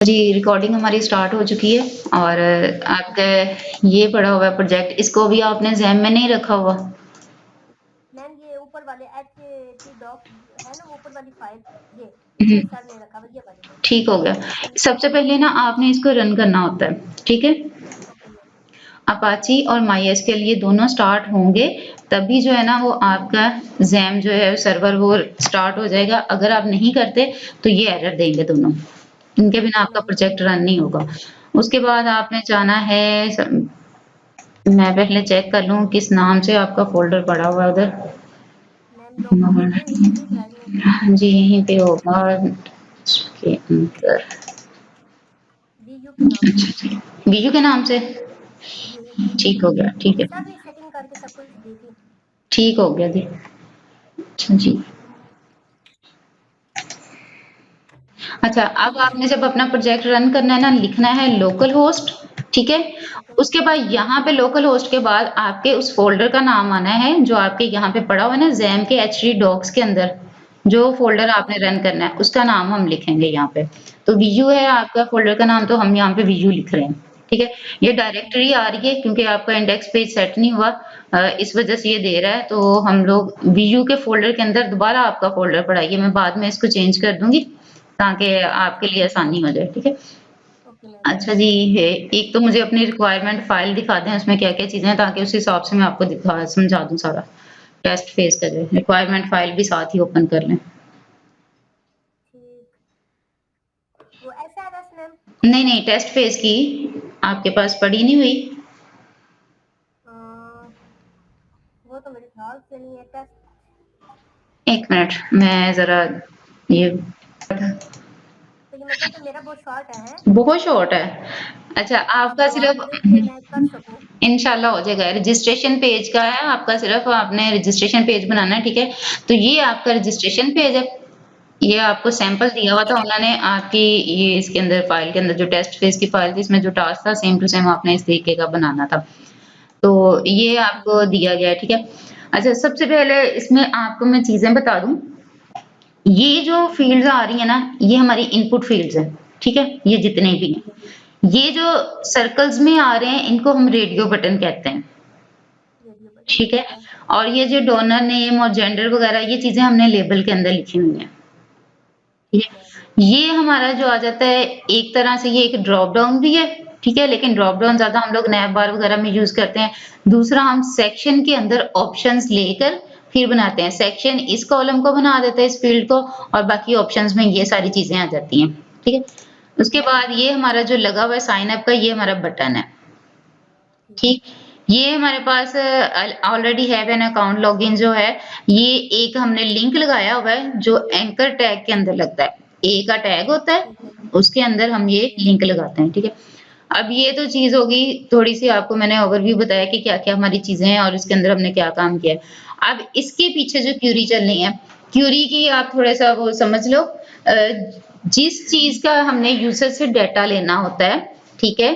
जी, recording हमारी start हो चुकी है और आपका ये पड़ा हुआ है प्रोजेक्ट, इसको भी आपने ज़ैम में नहीं रखा हुआ? मैम ये ऊपर वाले एचटी डॉक है ना, वो ऊपर वाली फाइल, ये हुँ, इसमें सर ने रखा हुआ, ये वाली में। ठीक हो गया। सबसे पहले ना आपने इसको रन करना होता है, ठीक है? Okay ma'am. अपाची और माईएसक्यूएल ये दोनों स्टार्ट होंगे, तभी जो है ना वो आपका ज़ैम जो है सर्वर वो स्टार्ट हो जाएगा। अगर आप नहीं करते, तो ये एरर देंगे दोनों। इनके बिना ओके आपका मैम। प्रोजेक्ट रन नहीं होगा। उसके बाद आपने जाना है मैं पहले चेक कर लूँ किस नाम से आपका फ़ोल्डर पड़ा हुआ है उधर। मैम लॉगिन कर रहे हैं इसी सी ड्राइव में। हाँ जी, यहीं पे होगा इसके अंदर। वीयू के नाम से। अच्छा जी, बीजू के नाम से? जी वीयू। ठीक हो गया, ठीक है। सब सेटिंग करके सब कुछ देखी। ठीक हो गया जी। अच्छा जी। अच्छा, अब आपने जब अपना प्रोजेक्ट रन करना है ना, लिखना है लोकल होस्ट, ठीक है? Okay ma'am. उसके बाद यहाँ पे लोकल होस्ट के बाद आपके उस फ़ोल्डर का नाम आना है, जो आपके यहाँ पे पड़ा हुआ है ना ज़ैम के एचटी डॉक्स के अंदर, जो फ़ोल्डर ओके आपने मैम। रन करना है, उसका नाम हम लिखेंगे यहाँ पे। तो वीयू है आपका फ़ोल्डर का नाम, तो हम यहाँ पे वीयू लिख रहे हैं, ठीक है? ये ओके मैम। डायरेक्टरी आ रही है क्योंकि आपका इंडेक्स पेज सेट नहीं हुआ इस वजह से ये दे रहा है, तो हम लोग वीयू के फ़ोल्डर के अंदर दोबारा आपका फ़ोल्डर पड़ा है, ये मैं बाद में इसको चेंज कर दूँगी। ताकि आपके लिए आसानी हो जाए, ठीक है? Okay ma'am. अच्छा जी, है एक तो मुझे अपनी रिक्वायरमेंट फ़ाइल दिखा दें, उसमें क्या-क्या चीज़ें हैं ताकि उस हिसाब से मैं आपको समझा दूँ सारा। टेस्ट फेज़ का जो है, रिक्वायरमेंट फ़ाइल भी साथ ही ओपन कर लें। ठीक। वो एसआरएस मैम। नहीं, नहीं टेस्ट फेज़ की आपके पास पड़ी नहीं हुई? अ, वो तो मेरे ख्याल से नहीं है टेस्ट। 1 मिनट मैं ज़रा ये तो ये मतलब कि मेरा बहुत शॉर्ट है। बहुत शॉर्ट है। अच्छा, आपका तो आप सिर्फ़ करें कि मैं कर सकूँ। इंशाल्लाह हो जाएगा। रजिस्ट्रेशन पेज का है आपका सिर्फ़ आपने रजिस्ट्रेशन पेज बनाना है, ठीक है? तो ये आपका रजिस्ट्रेशन पेज है। ये आपको सैंपल दिया हुआ था उन्होंने आपकी ये इसके अंदर फ़ाइल के अंदर जो टेस्ट फेज़ की फ़ाइल थी इसमें जो टास्क था सेम टू सेम आपने इस तरीके का बनाना था। तो ये ओके। आपको दिया गया है, ठीक है? अच्छा सबसे पहले इसमें आपको मैं चीज़ें बता दूँ, ये जो फ़ील्ड्स आ रही हैं ना, ये हमारी इनपुट फ़ील्ड्स हैं, ठीक है? ये जितने भी ओके। हैं। ये जो सर्कल्स में आ रहे हैं इनको हम रेडियो बटन कहते हैं, रेडियो बटन ठीक है? ठीक है। और ये जो डोनर नेम और जेंडर वग़ैरह ये चीज़ें हमने लेबल के अंदर लिखी हुई हैं। ठीक ओके मैम। है? ये हमारा जो आ जाता है एक तरह से ये एक ड्रॉप डाउन भी है, ठीक है? लेकिन ड्रॉप डाउन ज़्यादा हम लोग नैप बार वगैरह में यूज़ करते हैं। दूसरा हम सेक्शन के अंदर ऑप्शंस लेकर फिर बनाते हैं। सेक्शन इस कॉलम को बना देता है इस फील्ड को और बाकी ऑप्शंस में ये सारी चीज़ें आ जाती हैं, ठीक है? उसके ओके मैम। बाद ये हमारा जो लगा हुआ है साइन अप का ये हमारा बटन है, ठीक है। ठीक? ये हमारे पास already have an account login जो है, ये एक हमने लिंक लगाया हुआ है जो एंकर टैग के अंदर लगता है। ए का टैग होता है, ठीक है। उसके अंदर हम ये ओके। लिंक लगाते हैं, ठीक है? अब ये तो चीज़ होगी थोड़ी-सी आपको मैंने ओवरव्यू बताया कि क्या-क्या हमारी चीज़ें हैं और इसके अंदर हमने क्या काम किया है। अब इसके पीछे जो क्वेरी चलनी है, क्वेरी की आप थोड़ा-सा वो समझ लो जिस चीज़ का हमने यूज़र से डाटा लेना होता है, ठीक है?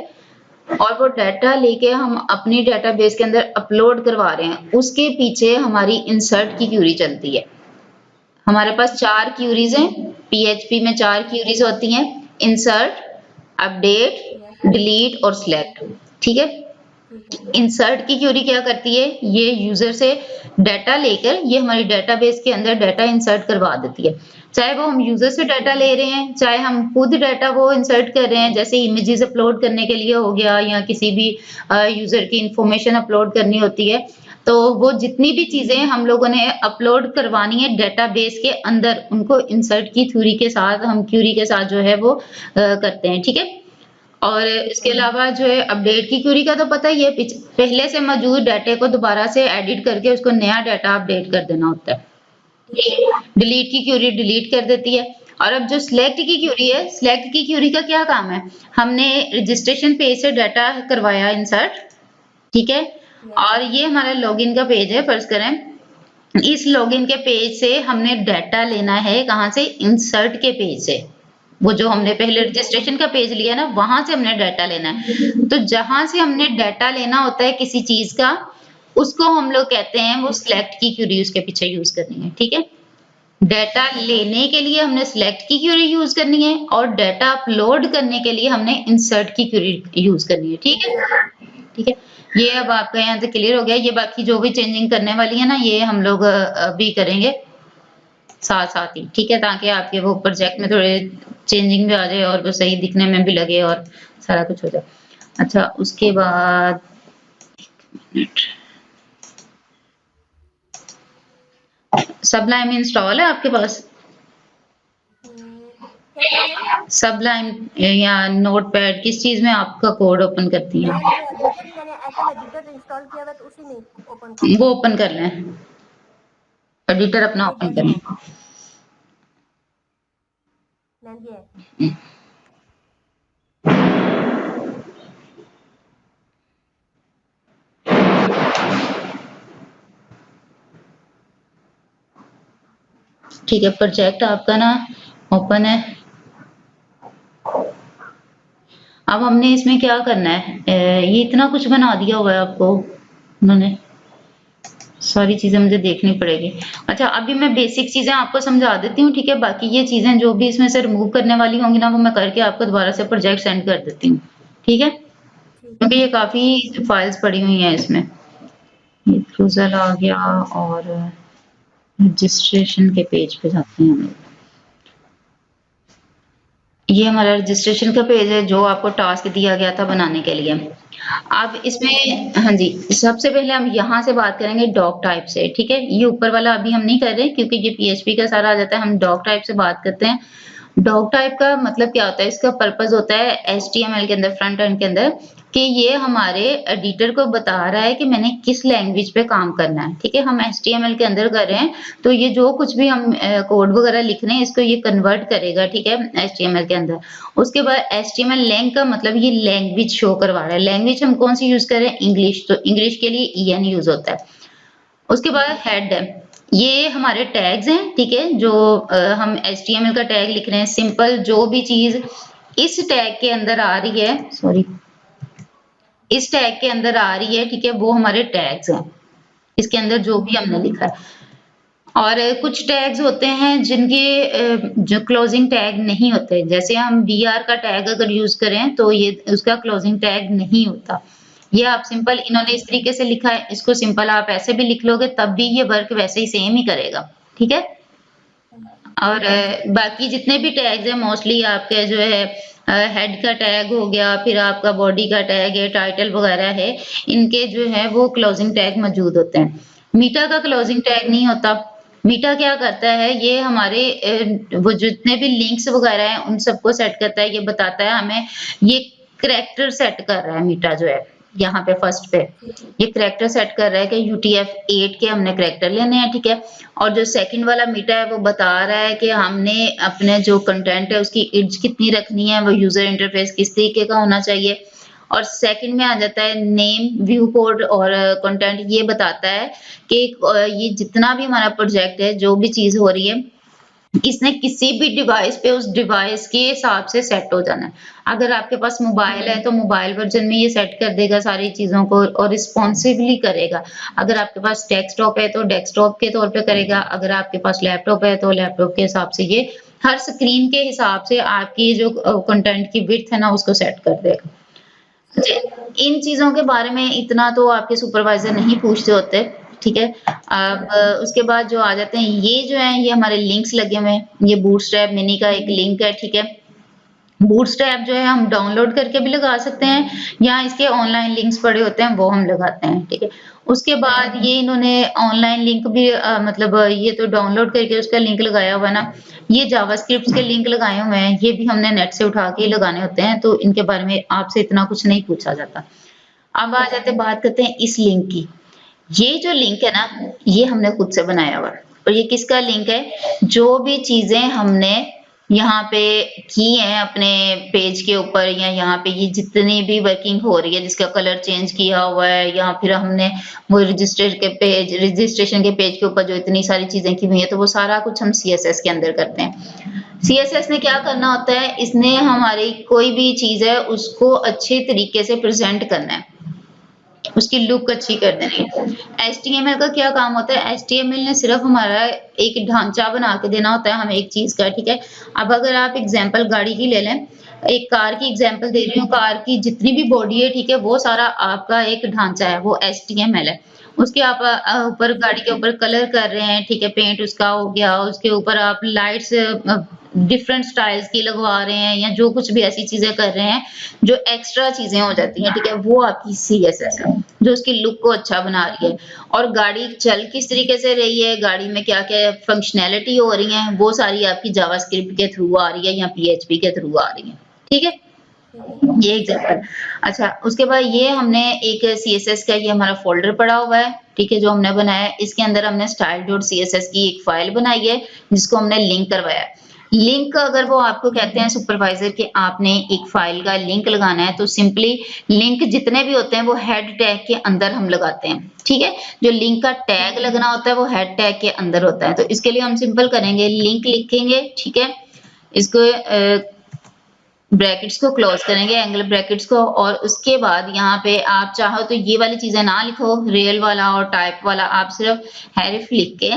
और वो डाटा लेके हम अपनी डेटाबेस के अंदर अपलोड करवा रहे हैं, उसके पीछे हमारी इंसर्ट की क्वेरी चलती है। हमारे पास 4 क्वेरीज़ हैं, पीएचपी में 4 क्वेरीज़ होती हैं, इंसर्ट, यस। अपडेट, डिलीट और यस। सिलेक्ट, ठीक है? ठीक है। इंसर्ट की क्वेरी क्या करती है, ये यूज़र से डाटा लेकर ये हमारी डेटाबेस के अंदर डाटा इंसर्ट करवा देती है। चाहे वो हम यूज़र से ओके। डाटा ले रहे हैं, चाहे हम खुद डाटा वो इंसर्ट कर रहे हैं, जैसे इमेजेस अपलोड करने के लिए हो गया या किसी भी यूज़र की इन्फॉर्मेशन अपलोड करनी होती है, तो वो जितनी भी चीज़ें हम लोगों ने अपलोड करवानी है डेटाबेस के अंदर, उनको इंसर्ट की थ्योरी के साथ हम क्वेरी के साथ जो है वो करते हैं, ठीक है? और ठीक इसके है। अलावा जो है अपडेट की क्वेरी का तो पता ही है, पहले से मौजूद डाटे को दोबारा से एडिट करके उसको नया डाटा अपडेट कर देना होता है। ठीक है। डिलीट की क्वेरी डिलीट कर देती है और अब जो सिलेक्ट की क्वेरी है, सिलेक्ट की क्वेरी का क्या काम है? हमने रजिस्ट्रेशन पेज से डाटा करवाया इंसर्ट, ठीक है? यस। और ये हमारा लॉगिन का पेज है फर्ज़ करें। इस लॉगिन के पेज से हमने डाटा लेना है कहाँ से? इंसर्ट के पेज से। वो जो हमने पहले ठीक है। रजिस्ट्रेशन का पेज लिया ना, वहाँ से हमने डाटा लेना है। तो जहाँ से हमने डाटा लेना होता है किसी चीज़ का, उसको हम लोग कहते हैं वो ठीक है। सिलेक्ट की क्वेरी उसके पीछे यूज़ करनी है, ठीक है? डाटा लेने के लिए हमने सिलेक्ट की क्वेरी यूज करनी है और डाटा अपलोड करने के लिए हमने इंसर्ट की क्वेरी यूज करनी है। ठीक है, ठीक है। ये अब आपका यहाँ से क्लियर हो गया। ये बाकी जो भी चेंजिंग करने वाली है ना, ये हम लोग अभी करेंगे साथ साथ ही। ठीक है, ताकि आपके वो प्रोजेक्ट में थोड़े चेंजिंग भी आ जाए और वो सही दिखने में भी लगे और सारा कुछ हो जाए। अच्छा, उसके बाद सबलाइम इंस्टॉल है आपके पास? सबलाइम या नोटपैड, किस चीज में आपका कोड ओपन करती हैं? एडिटर इंस्टॉल किया हुआ तो उसी में ओपन कर वो ओपन कर लें, एडिटर अपना ओपन कर लें। ठीक है, प्रोजेक्ट आपका ना ओपन है। अब हमने इसमें क्या करना है, ये इतना कुछ बना दिया हुआ है आपको उन्होंने, सारी चीजें मुझे देखनी पड़ेगी। अच्छा, अभी मैं बेसिक चीजें आपको समझा देती हूँ। ठीक है, बाकी ये चीजें जो भी इसमें से रिमूव करने वाली होंगी ना, वो मैं करके आपको दोबारा से प्रोजेक्ट सेंड कर देती हूँ। ठीक है, क्योंकि ये काफी फाइल्स पड़ी हुई हैं इसमें। ये क्रूजल आ गया और रजिस्ट्रेशन के पेज पे जाते हैं हम। ये हमारा रजिस्ट्रेशन का पेज है जो आपको टास्क दिया गया था बनाने के लिए। अब इसमें हाँ जी, सबसे पहले हम यहाँ से बात करेंगे डॉक टाइप से। ठीक है, ये ऊपर वाला अभी हम नहीं कर रहे क्योंकि ये पीएचपी का सारा आ जाता है। हम डॉक टाइप से बात करते हैं। डॉक टाइप का मतलब क्या होता है, इसका पर्पस होता है एचटीएमएल के अंदर, फ्रंट एंड के अंदर, कि ये हमारे एडिटर को बता रहा है कि मैंने किस लैंग्वेज पे काम करना है। ठीक है, हम एचटीएमएल के अंदर कर रहे हैं तो ये जो कुछ भी हम कोड वगैरह लिख रहे हैं इसको ये कन्वर्ट करेगा। ठीक है, एचटीएमएल के अंदर। उसके बाद एचटीएमएल लैंग का मतलब ये लैंग्वेज शो करवा रहा है। लैंग्वेज हम कौन सी यूज कर रहे हैं? इंग्लिश, तो इंग्लिश के लिए ईएन यूज होता है। उसके बाद हेड है, ये हमारे टैग्स हैं। ठीक है, जो हम HTML का टैग लिख रहे हैं, सिंपल जो भी चीज इस टैग के अंदर आ रही है, सॉरी इस टैग के अंदर आ रही है, ठीक है, वो हमारे टैग्स हैं। इसके अंदर जो भी हमने लिखा है। और कुछ टैग्स होते हैं जिनके जो क्लोजिंग टैग नहीं होते, जैसे हम BR का टैग अगर यूज करें तो ये उसका क्लोजिंग टैग नहीं होता। ये आप सिंपल, इन्होंने इस तरीके से लिखा है, इसको सिंपल आप ऐसे भी लिख लोगे तब भी ये वर्क वैसे ही सेम ही करेगा। ठीक है, और बाकी जितने भी टैग्स हैं मोस्टली आपके जो है हेड का टैग हो गया, फिर आपका बॉडी का टैग है, टाइटल वगैरह है, इनके जो है वो क्लोजिंग टैग मौजूद होते हैं। मीटा का क्लोजिंग टैग नहीं होता। मीटा क्या करता है, ये हमारे वो जितने भी लिंक्स वगैरह हैं उन सबको सेट करता है। ये बताता है हमें ये करैक्टर सेट कर रहा है। मीटा जो है यहाँ पे फर्स्ट पे ये करैक्टर सेट कर रहा है कि UTF-8 के हमने करैक्टर लेने हैं। ठीक है, और जो सेकंड वाला मीटा है वो बता रहा है कि हमने अपने जो कंटेंट है उसकी एज कितनी रखनी है, वो यूजर इंटरफेस किस तरीके का होना चाहिए। और सेकंड में आ जाता है नेम, व्यू कोड और कंटेंट। ये बताता है कि ये जितना भी हमारा प्रोजेक्ट है, जो भी चीज हो रही है, इसने किसी भी डिवाइस पे उस डिवाइस के हिसाब से सेट हो जाना है। अगर आपके पास मोबाइल है तो मोबाइल वर्जन में ये सेट कर देगा सारी चीजों को और रिस्पॉन्सिवली करेगा। अगर आपके पास डेस्कटॉप है तो डेस्कटॉप के तौर पे करेगा। अगर आपके पास लैपटॉप है तो लैपटॉप के हिसाब से ये हर स्क्रीन के हिसाब से आपकी जो कंटेंट की विड्थ है ना उसको सेट कर देगा। इन चीजों के बारे में इतना तो आपके सुपरवाइजर नहीं पूछते होते। ठीक है, अब उसके बाद जो आ जाते हैं, ये जो है ये हमारे लिंक्स लगे हुए हैं। ये बूटस्ट्रैप मिनी का एक लिंक है। ठीक है, बूटस्ट्रैप जो है हम डाउनलोड करके भी लगा सकते हैं या इसके ऑनलाइन लिंक्स पड़े होते हैं वो हम लगाते हैं। ठीक है, उसके बाद ये इन्होंने ऑनलाइन लिंक भी मतलब ये तो डाउनलोड करके उसका लिंक लगाया हुआ है ना। ये जावास्क्रिप्ट के लिंक लगाए हुए हैं, ये भी हमने नेट से उठा के लगाने होते हैं, तो इनके बारे में आपसे इतना कुछ नहीं पूछा जाता। अब आ जाते बात करते हैं इस लिंक की। ये जो लिंक है ना, ये हमने खुद से बनाया हुआ है। और ये किसका लिंक है? जो भी चीजें हमने यहाँ पे की है अपने पेज के ऊपर, या यहाँ पे ये जितनी भी वर्किंग हो रही है, जिसका कलर चेंज किया हुआ है, या फिर हमने वो रजिस्ट्रेशन के पेज के ऊपर जो इतनी सारी चीजें की हुई है, तो वो सारा कुछ हम CSS के अंदर करते हैं। CSS ने क्या करना होता है, इसने हमारी कोई भी चीज है उसको अच्छे तरीके से प्रेजेंट करना है। उसकी लुक अच्छी कर देनी है। HTML का क्या काम होता है? HTML ने सिर्फ हमारा एक ढांचा बना के देना होता है हमें एक चीज का, ठीक है। अब अगर आप एग्जाम्पल गाड़ी की ले लें, एक कार की एग्जाम्पल दे रही हूँ, कार की जितनी भी बॉडी है, ठीक है, वो सारा आपका एक ढांचा है, वो HTML है। उसके आप ऊपर गाड़ी के ऊपर कलर कर रहे हैं, ठीक है, पेंट उसका हो गया, उसके ऊपर आप लाइट्स डिफरेंट स्टाइल्स की लगवा रहे हैं या जो कुछ भी ऐसी चीजें कर रहे हैं जो एक्स्ट्रा चीजें हो जाती हैं, ठीक है, वो आपकी CSS है जो उसकी लुक को अच्छा बना रही है। और गाड़ी चल किस तरीके से रही है, गाड़ी में क्या क्या फंक्शनैलिटी हो रही है, वो सारी आपकी जावास्क्रिप्ट के थ्रू आ रही है या PHP के थ्रू आ रही है, ठीक है। ये एग्जाम्पल। अच्छा, उसके बाद ये हमने एक CSS का ये हमारा फोल्डर पड़ा हुआ है, ठीक है, जो हमने बनाया है। इसके अंदर हमने style.css की एक फाइल बनाई है जिसको हमने लिंक करवाया है। लिंक अगर वो आपको कहते हैं सुपरवाइजर कि आपने एक फाइल का लिंक लगाना है, तो सिंपली लिंक जितने भी होते हैं वो हेड टैग के अंदर हम लगाते हैं, ठीक है। जो लिंक का टैग लगना होता है वो हेड टैग के अंदर होता है। तो इसके लिए हम सिंपल करेंगे, लिंक लिखेंगे, ठीक है, इसको ब्रैकेट्स को क्लोज करेंगे, एंगल ब्रैकेट्स को, और उसके बाद यहाँ पे आप चाहो तो ये वाली चीजें ना लिखो, रियल वाला और टाइप वाला, आप सिर्फ हैरिफ लिख के,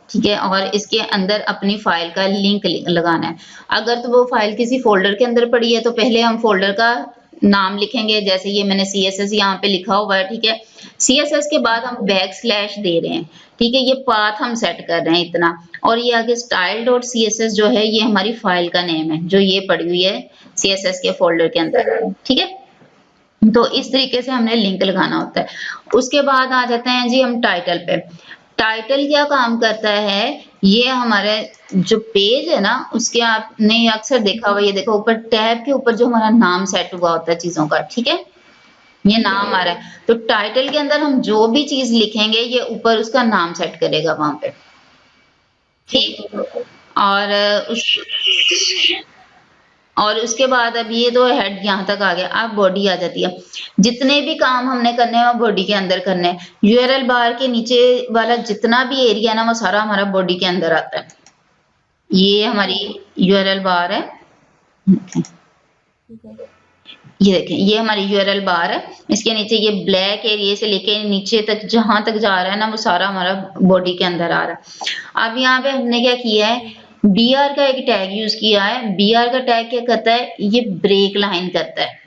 ठीक है, और इसके अंदर अपनी फाइल का लिंक लगाना है। अगर तो वो फाइल किसी फोल्डर के अंदर पड़ी है तो पहले हम फोल्डर का नाम लिखेंगे, जैसे ये मैंने CSS यहाँ पे लिखा हुआ है, ठीक है। CSS के बाद हम बैकस्लैश दे रहे हैं, ठीक है, ये पाथ हम सेट कर रहे हैं इतना, और ये आगे style.css जो है ये हमारी फाइल का नेम है जो ये पड़ी हुई है CSS के फोल्डर के अंदर, ठीक है। तो इस तरीके से हमने लिंक लगाना होता है। उसके बाद आ जाते हैं जी हम टाइटल पे। टाइटल क्या काम करता है, ये हमारे जो पेज है ना उसके आपने अक्सर देखा हुआ, ये देखो ऊपर टैब के ऊपर जो हमारा नाम सेट हुआ होता है चीजों का, ठीक है, ये नाम आ रहा है। तो टाइटल के अंदर हम जो भी चीज लिखेंगे ये ऊपर उसका नाम सेट करेगा वहां पे, ठीक। और उसके बाद अब ये तो हेड यहाँ तक आ गया, अब बॉडी आ जाती है। जितने भी काम हमने करने हैं वो बॉडी के अंदर करने हैं। URL बार के नीचे वाला जितना भी एरिया है ना वो सारा हमारा बॉडी के अंदर आता है। ये हमारी URL बार है, ये देखें, ये हमारी URL बार है। इसके नीचे ये ब्लैक एरिया से लेके नीचे तक जहां तक जा रहा है ना वो सारा हमारा बॉडी के अंदर आ रहा है। अब यहाँ पे हमने क्या किया है, BR का एक टैग यूज किया है। BR का टैग क्या करता है, ये ब्रेक लाइन करता है।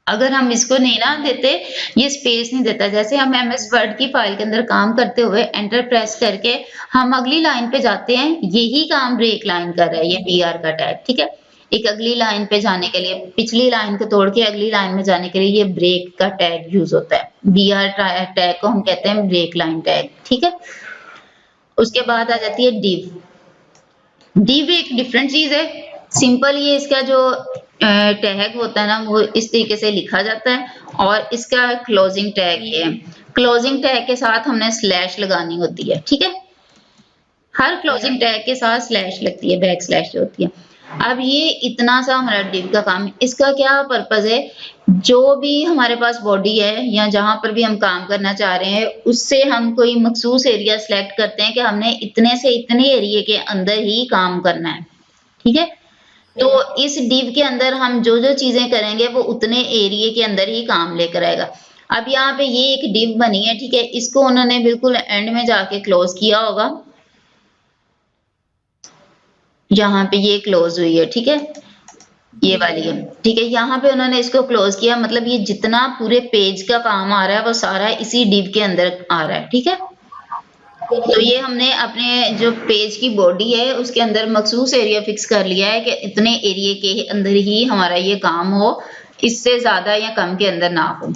अगर हम इसको नहीं ना देते, ये स्पेस नहीं देता। जैसे हम MS वर्ड की फाइल के अंदर काम करते हुए एंटर प्रेस करके हम अगली लाइन पे जाते हैं, यही काम ब्रेक लाइन कर रहा है ये BR का टैग, ठीक है। एक अगली लाइन पे जाने के लिए, पिछली लाइन को तोड़ के अगली लाइन में जाने के लिए ये ब्रेक का टैग यूज होता है। BR टैग को हम कहते हैं ब्रेक लाइन टैग, ठीक है। उसके बाद आ जाती है div। div एक डिफरेंट चीज है। सिंपल ये इसका जो टैग होता है ना वो इस तरीके से लिखा जाता है, और इसका क्लोजिंग टैग ये है। क्लोजिंग टैग के साथ हमने स्लैश लगानी होती है, ठीक है। हर क्लोजिंग टैग के साथ स्लैश लगती है, बैक स्लैश जो होती है। अब ये इतना सा हमारा div का काम है। इसका क्या पर्पज है, जो भी हमारे पास बॉडी है या जहां पर भी हम काम करना चाह रहे हैं उससे हम कोई मखसूस एरिया सेलेक्ट करते हैं कि हमने इतने से इतने एरिया के अंदर ही काम करना है, ठीक है। तो इस div के अंदर हम जो जो चीजें करेंगे वो उतने एरिया के अंदर ही काम लेकर आएगा। अब यहाँ पे ये एक div बनी है, ठीक है, इसको उन्होंने बिल्कुल एंड में जाके क्लोज किया होगा, यहाँ पे ये क्लोज हुई है, ठीक है, ये वाली है, ठीक है। यहाँ पे उन्होंने इसको क्लोज किया, मतलब ये जितना पूरे पेज का काम आ रहा है वो सारा इसी div के अंदर आ रहा है, ठीक है। तो ये हमने अपने जो पेज की बॉडी है उसके अंदर मखसूस एरिया फिक्स कर लिया है कि इतने एरिया के अंदर ही हमारा ये काम हो, इससे ज्यादा या कम के अंदर ना हो।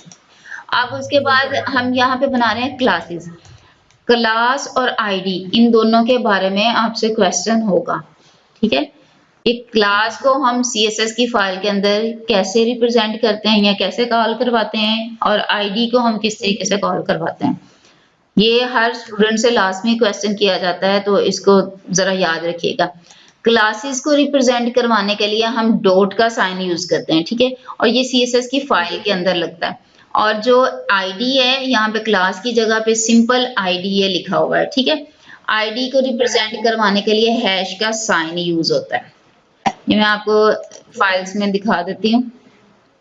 अब उसके बाद हम यहाँ पे बना रहे हैं क्लासेस। क्लास और ID इन दोनों के बारे में आपसे क्वेश्चन होगा, ठीक है। एक क्लास को हम CSS की फाइल के अंदर कैसे रिप्रेजेंट करते हैं या कैसे कॉल करवाते हैं, और ID को हम किस तरीके से कॉल करवाते हैं, ये हर स्टूडेंट से लास्ट में क्वेश्चन किया जाता है, तो इसको जरा याद रखिएगा। क्लासेस को रिप्रेजेंट करवाने के लिए हम डॉट का साइन यूज करते हैं, ठीक है, और ये CSS की फाइल के अंदर लगता है। और जो ID है यहाँ पे क्लास की जगह पे सिंपल ID ये लिखा हुआ है, ठीक है। ID को रिप्रेजेंट करवाने के लिए हैश का साइन यूज होता है। ये मैं आपको फाइल्स में दिखा देती हूँ।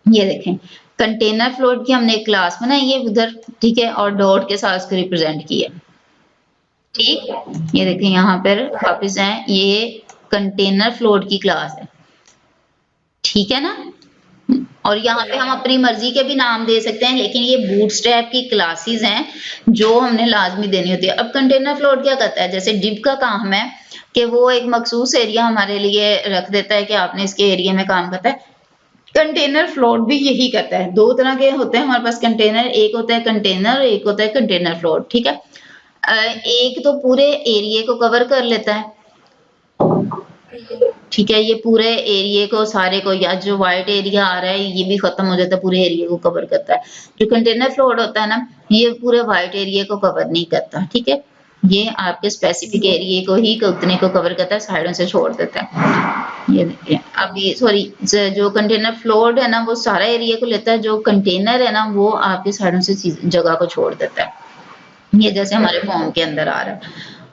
ये देखें कंटेनर फ्लोट की हमने एक क्लास बनाई है उधर, ठीक है, और डॉट के साथ इसको रिप्रेजेंट किया, ठीक। ये देखें यहाँ पर वापस आए, ये कंटेनर फ्लोट की क्लास है, ठीक है ना। और यहाँ पे हम अपनी मर्जी के भी नाम दे सकते हैं, लेकिन ये बूटस्ट्रैप की क्लासेस हैं जो हमने लाजमी देनी होती है। अब कंटेनर फ्लोट क्या करता है, जैसे डिव का काम है कि वो एक मखसूस एरिया हमारे लिए रख देता है कि आपने इसके एरिया में काम करता है। कंटेनर फ्लोट भी यही करता है। दो तरह के होते हैं हमारे पास कंटेनर, एक होता है कंटेनर, एक होता है कंटेनर फ्लोट, ठीक है। एक तो पूरे एरिया को कवर कर लेता है, ठीक है, ये पूरे एरिया को सारे को, या जो व्हाइट एरिया आ रहा है ये भी खत्म हो जाता है, पूरे एरिया को कवर करता है। जो कंटेनर फ्लोट होता है ना, ये पूरे व्हाइट एरिया को कवर नहीं करता, ठीक है, ये आपके स्पेसिफिक एरिया को ही उतने को कवर करता है, साइडों से छोड़ देता है। ये देखिए अब ये सॉरी, जो कंटेनर फ्लोट है ना वो सारा एरिया को लेता है, जो कंटेनर है ना वो आपके साइडों से जगह को छोड़ देता है। ये जैसे हमारे फॉर्म के अंदर आ रहा है,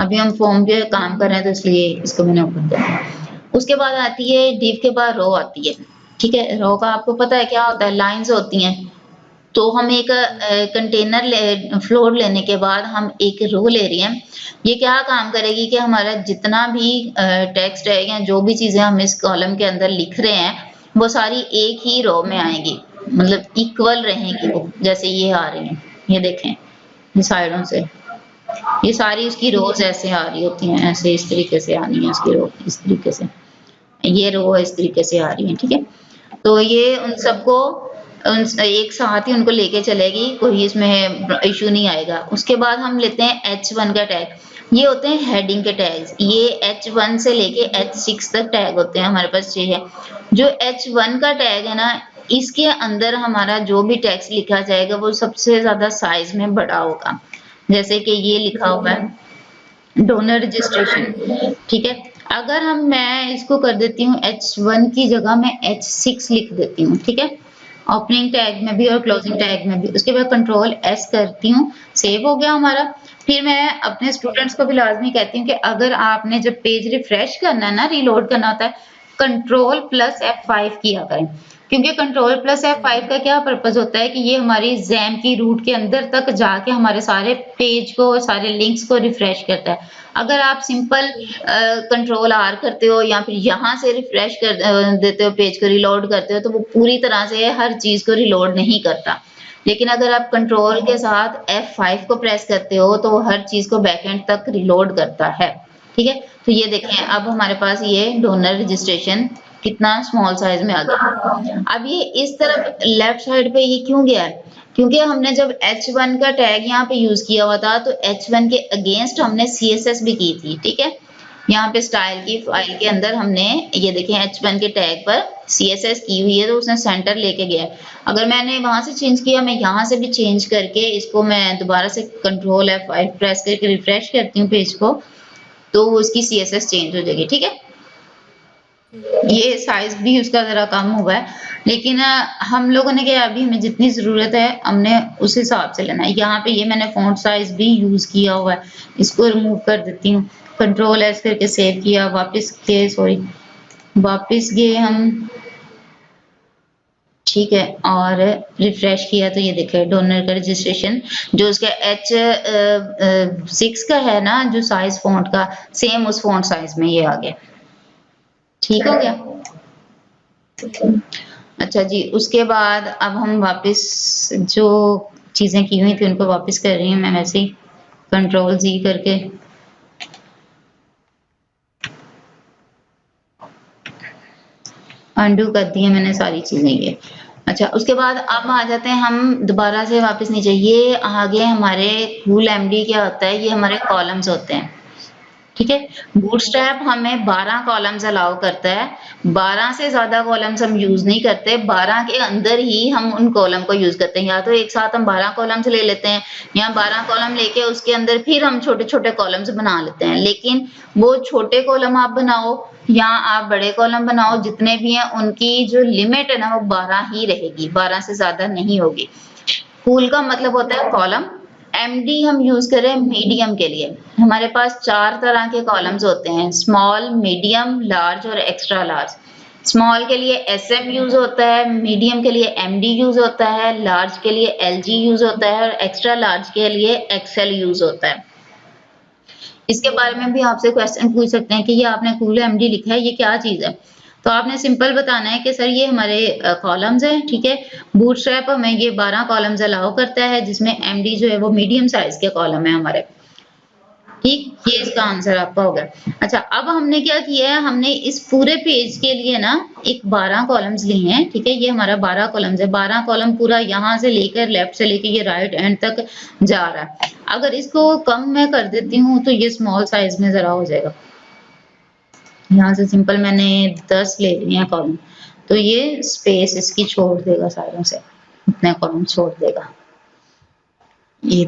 अभी हम फॉर्म पे काम कर रहे हैं तो इसलिए इसको मैंने ओपन किया। उसके बाद आती है डिव के बाद रो आती है, ठीक है। रो का आपको पता है क्या होता है, लाइंस होती हैं। तो हम एक कंटेनर फ्लोर लेने के बाद हम एक रो ले रहे हैं। ये क्या काम करेगी कि हमारा जितना भी टेक्स्ट है या जो भी चीजें हम इस कॉलम के अंदर लिख रहे हैं वो सारी एक ही रो में आएंगी, मतलब इक्वल रहेंगी वो, जैसे ये आ रही हैं, ये देखें ये साइडों से ये सारी उसकी रोज ऐसे आ रही होती हैं, ऐसे इस तरीके से आनी है उसकी रो, इस तरीके से ये रो इस तरीके से आ रही है, ठीक है। तो ये उन सबको एक साथ ही उनको लेके चलेगी, कोई इसमें इशू नहीं आएगा। उसके बाद हम लेते हैं H1 का टैग, ये होते हैं हेडिंग के टैग्स। ये H1 से लेके H6 तक टैग होते हैं, हमारे पास 6 है। जो H1 का टैग है ना, इसके अंदर हमारा जो भी टेक्स्ट लिखा जाएगा वो सबसे ज्यादा साइज में बड़ा होगा। जैसे कि ये लिखा हुआ है डोनर रजिस्ट्रेशन, ठीक है। अगर मैं इसको कर देती हूँ H1 की जगह मैं H6 लिख देती हूँ, ठीक है, ओपनिंग टैग में भी और क्लोजिंग टैग में भी। उसके बाद कंट्रोल S करती हूँ, सेव हो गया हमारा। फिर मैं अपने स्टूडेंट्स को भी लाजमी कहती हूँ कि अगर आपने जब पेज रिफ्रेश करना है ना, रीलोड करना होता है, कंट्रोल प्लस F5 किया करें, क्योंकि कंट्रोल प्लस F5 का क्या पर्पज होता है कि ये हमारी जैम की रूट के अंदर तक जाके हमारे सारे पेज को, सारे लिंक्स को रिफ्रेश करता है। अगर आप सिंपल कंट्रोल R करते हो या फिर यहाँ से रिफ्रेश कर देते हो, पेज को रिलोड करते हो, तो वो पूरी तरह से हर चीज को रिलोड नहीं करता। लेकिन अगर आप कंट्रोल के साथ F5 को प्रेस करते हो तो वो हर चीज को बैकएंड तक रिलोड करता है, ठीक है। तो ये देखें अब हमारे पास ये डोनर रजिस्ट्रेशन कितना स्मॉल साइज में आ गया। अब ये इस तरफ लेफ्ट साइड पे ये क्यों गया है, क्योंकि हमने जब H1 का टैग यहाँ पे यूज किया हुआ था तो H1 के अगेंस्ट हमने CSS भी की थी, ठीक है। यहाँ पे स्टाइल की फाइल के अंदर हमने ये देखें H1 के टैग पर CSS की हुई है, तो उसने सेंटर लेके गया। अगर मैंने वहां से चेंज किया, मैं यहाँ से भी चेंज करके इसको मैं दोबारा से कंट्रोल F5 प्रेस करके रिफ्रेश करती हूँ पेज को, तो उसकी CSS चेंज हो जाएगी, ठीक है। ये साइज भी उसका जरा कम हुआ है, लेकिन हम लोगों ने क्या, अभी हमें जितनी जरूरत है हमने उस हिसाब से लेना है। यहाँ पे ये मैंने फॉन्ट साइज भी यूज किया हुआ है, इसको रिमूव कर देती हूँ, कंट्रोल S करके सेव किया, वापस गए हम, ठीक है, और रिफ्रेश किया तो ये देखे डोनर का रजिस्ट्रेशन जो उसका H6 का है ना, जो साइज फॉन्ट का, सेम उस फॉन्ट साइज में ये आ गया, ठीक हो गया। अच्छा जी, उसके बाद अब हम वापस जो चीजें की हुई थी उनको वापस कर रही हूँ मैं, वैसे ही कंट्रोल Z करके अनडू कर दी है मैंने सारी चीजें ये। अच्छा, उसके बाद अब आ जाते हैं हम दोबारा से वापस नीचे। ये आगे हमारे फुल MD क्या होता है, ये हमारे कॉलम्स होते हैं, ठीक है। बूटस्ट्रैप हमें 12 कॉलम्स अलाउ करता है, 12 से ज्यादा कॉलम्स हम यूज नहीं करते, 12 के अंदर ही हम उन कॉलम को यूज करते हैं। या तो एक साथ हम 12 कॉलम्स ले लेते हैं, या 12 कॉलम लेके उसके अंदर फिर हम छोटे छोटे कॉलम्स बना लेते हैं। लेकिन वो छोटे कॉलम आप बनाओ या आप बड़े कॉलम बनाओ, जितने भी हैं उनकी जो लिमिट है ना वो 12 ही रहेगी, 12 से ज्यादा नहीं होगी। फुल का मतलब होता है कॉलम, MD हम यूज करें मीडियम के लिए। हमारे पास 4 तरह के कॉलम्स होते हैं, स्मॉल, मीडियम, लार्ज और एक्स्ट्रा लार्ज। स्मॉल के लिए SM यूज होता है, मीडियम के लिए MD यूज होता है, लार्ज के लिए LG यूज होता है और एक्स्ट्रा लार्ज के लिए XL यूज होता है। इसके बारे में भी आपसे क्वेश्चन पूछ सकते हैं कि ये आपने कूल MD लिखा है, ये क्या चीज है? तो आपने सिंपल बताना है कि सर ये हमारे कॉलम्स हैं, ठीक है। बूटस्ट्रैप हमें ये 12 कॉलम्स अलाउ करता है, जिसमें MD जो है वो मीडियम साइज के कॉलम है हमारे, ठीक। ये इसका आंसर आपका हो गया। अच्छा, अब हमने क्या किया है, हमने इस पूरे पेज के लिए ना एक 12 कॉलम्स लिए हैं, ठीक है। ये हमारा 12 कॉलम्स है, 12 कॉलम पूरा यहाँ से लेकर लेफ्ट से लेकर ये राइट एंड तक जा रहा है। अगर इसको कम मैं कर देती हूँ तो ये स्मॉल साइज में जरा हो जाएगा। यहाँ से सिंपल मैंने 10 ले लिए हैं कॉलम, तो ये स्पेस इसकी छोड़ देगा, साइडों से इतने कॉलम छोड़ देगा। ये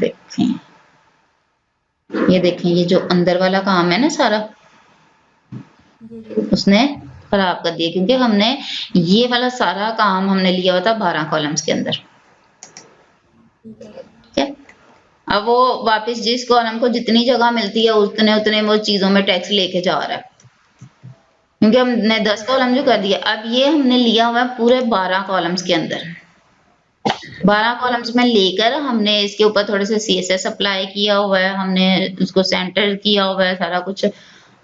देखें ये जो अंदर वाला काम है ना सारा, उसने खराब कर दिया, क्योंकि हमने ये वाला सारा काम हमने लिया हुआ था 12 कॉलम्स के अंदर, ठीक है। अब वो वापस जिस कॉलम को जितनी जगह मिलती है उतने उतने वो चीजों में टेक्स्ट लेके जा रहा है, क्योंकि हमने 10 कॉलम जो कर दिया। अब ये हमने लिया हुआ है पूरे 12 कॉलम्स के अंदर, 12 कॉलम्स में लेकर हमने इसके ऊपर थोड़े से CSS अप्लाई किया हुआ है, हमने उसको सेंटर किया हुआ है सारा कुछ।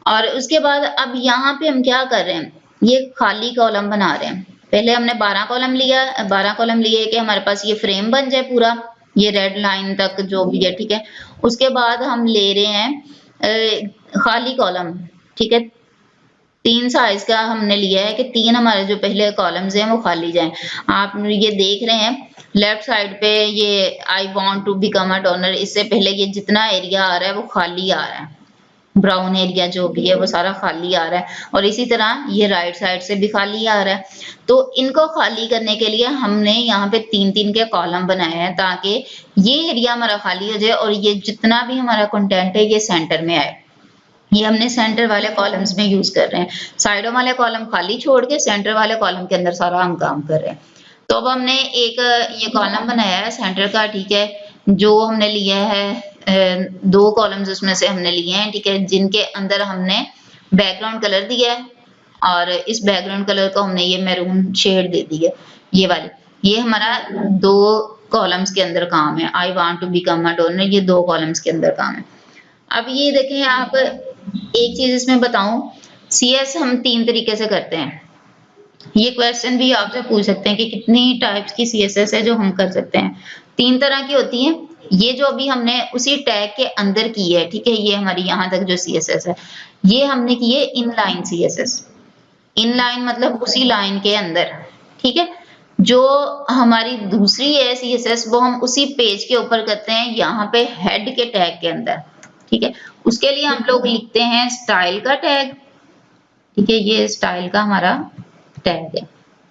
और उसके बाद अब यहाँ पे हम क्या कर रहे हैं, ये खाली कॉलम बना रहे हैं। पहले हमने 12 कॉलम लिया, 12 कॉलम लिए कि हमारे पास ये फ्रेम बन जाए पूरा, ये रेड लाइन तक जो भी है, ठीक है। उसके बाद हम ले रहे हैं खाली कॉलम, ठीक है। 3 साइज का हमने लिया है कि 3 हमारे जो पहले कॉलम्स हैं वो खाली जाएं। आप ये देख रहे हैं लेफ्ट साइड पे ये I want to become a donor, इससे पहले ये जितना एरिया आ रहा है वो खाली आ रहा है, ब्राउन एरिया जो भी है वो सारा खाली आ रहा है। और इसी तरह ये राइट साइड से भी खाली आ रहा है। तो इनको खाली करने के लिए हमने यहाँ पे 3-3 के कॉलम बनाए हैं, ताकि ये एरिया हमारा खाली हो जाए और ये जितना भी हमारा कंटेंट है ये सेंटर में आए। ये हमने सेंटर वाले कॉलम्स में यूज कर रहे हैं, साइडों वाले कॉलम खाली छोड़ के सेंटर वाले कॉलम के अंदर सारा हम काम कर रहे हैं। तो अब हमने एक ये कॉलम बनाया है सेंटर का, ठीक है, जो हमने लिया है 2 कॉलम्स उसमें से हमने लिए हैं, ठीक है, जिनके अंदर हमने बैकग्राउंड कलर दिया है और इस बैकग्राउंड कलर को हमने ये मैरून शेड दे दी है, ये वाली। ये हमारा 2 कॉलम्स के अंदर काम है, I want to become a donor, ये 2 कॉलम्स के अंदर काम है। अब ये देखें, आप एक चीज इसमें बताऊं, CS हम 3 तरीके से करते हैं। ये क्वेश्चन भी आपसे पूछ सकते हैं कि कितनी टाइप्स की CSS है जो हम कर सकते हैं। 3 तरह की होती है। ये जो अभी हमने उसी टैग के अंदर की है, ठीक है, ये हमारी यहाँ तक जो CSS है, ये हमने की है इनलाइन CSS। इनलाइन मतलब उसी लाइन के अंदर, ठीक है। जो हमारी दूसरी है CSS वो हम उसी पेज के ऊपर करते हैं, यहाँ पे हेड के टैग के अंदर, ठीक है। उसके लिए हम लोग लिखते हैं स्टाइल का टैग, ठीक है, ये स्टाइल का हमारा टैग है,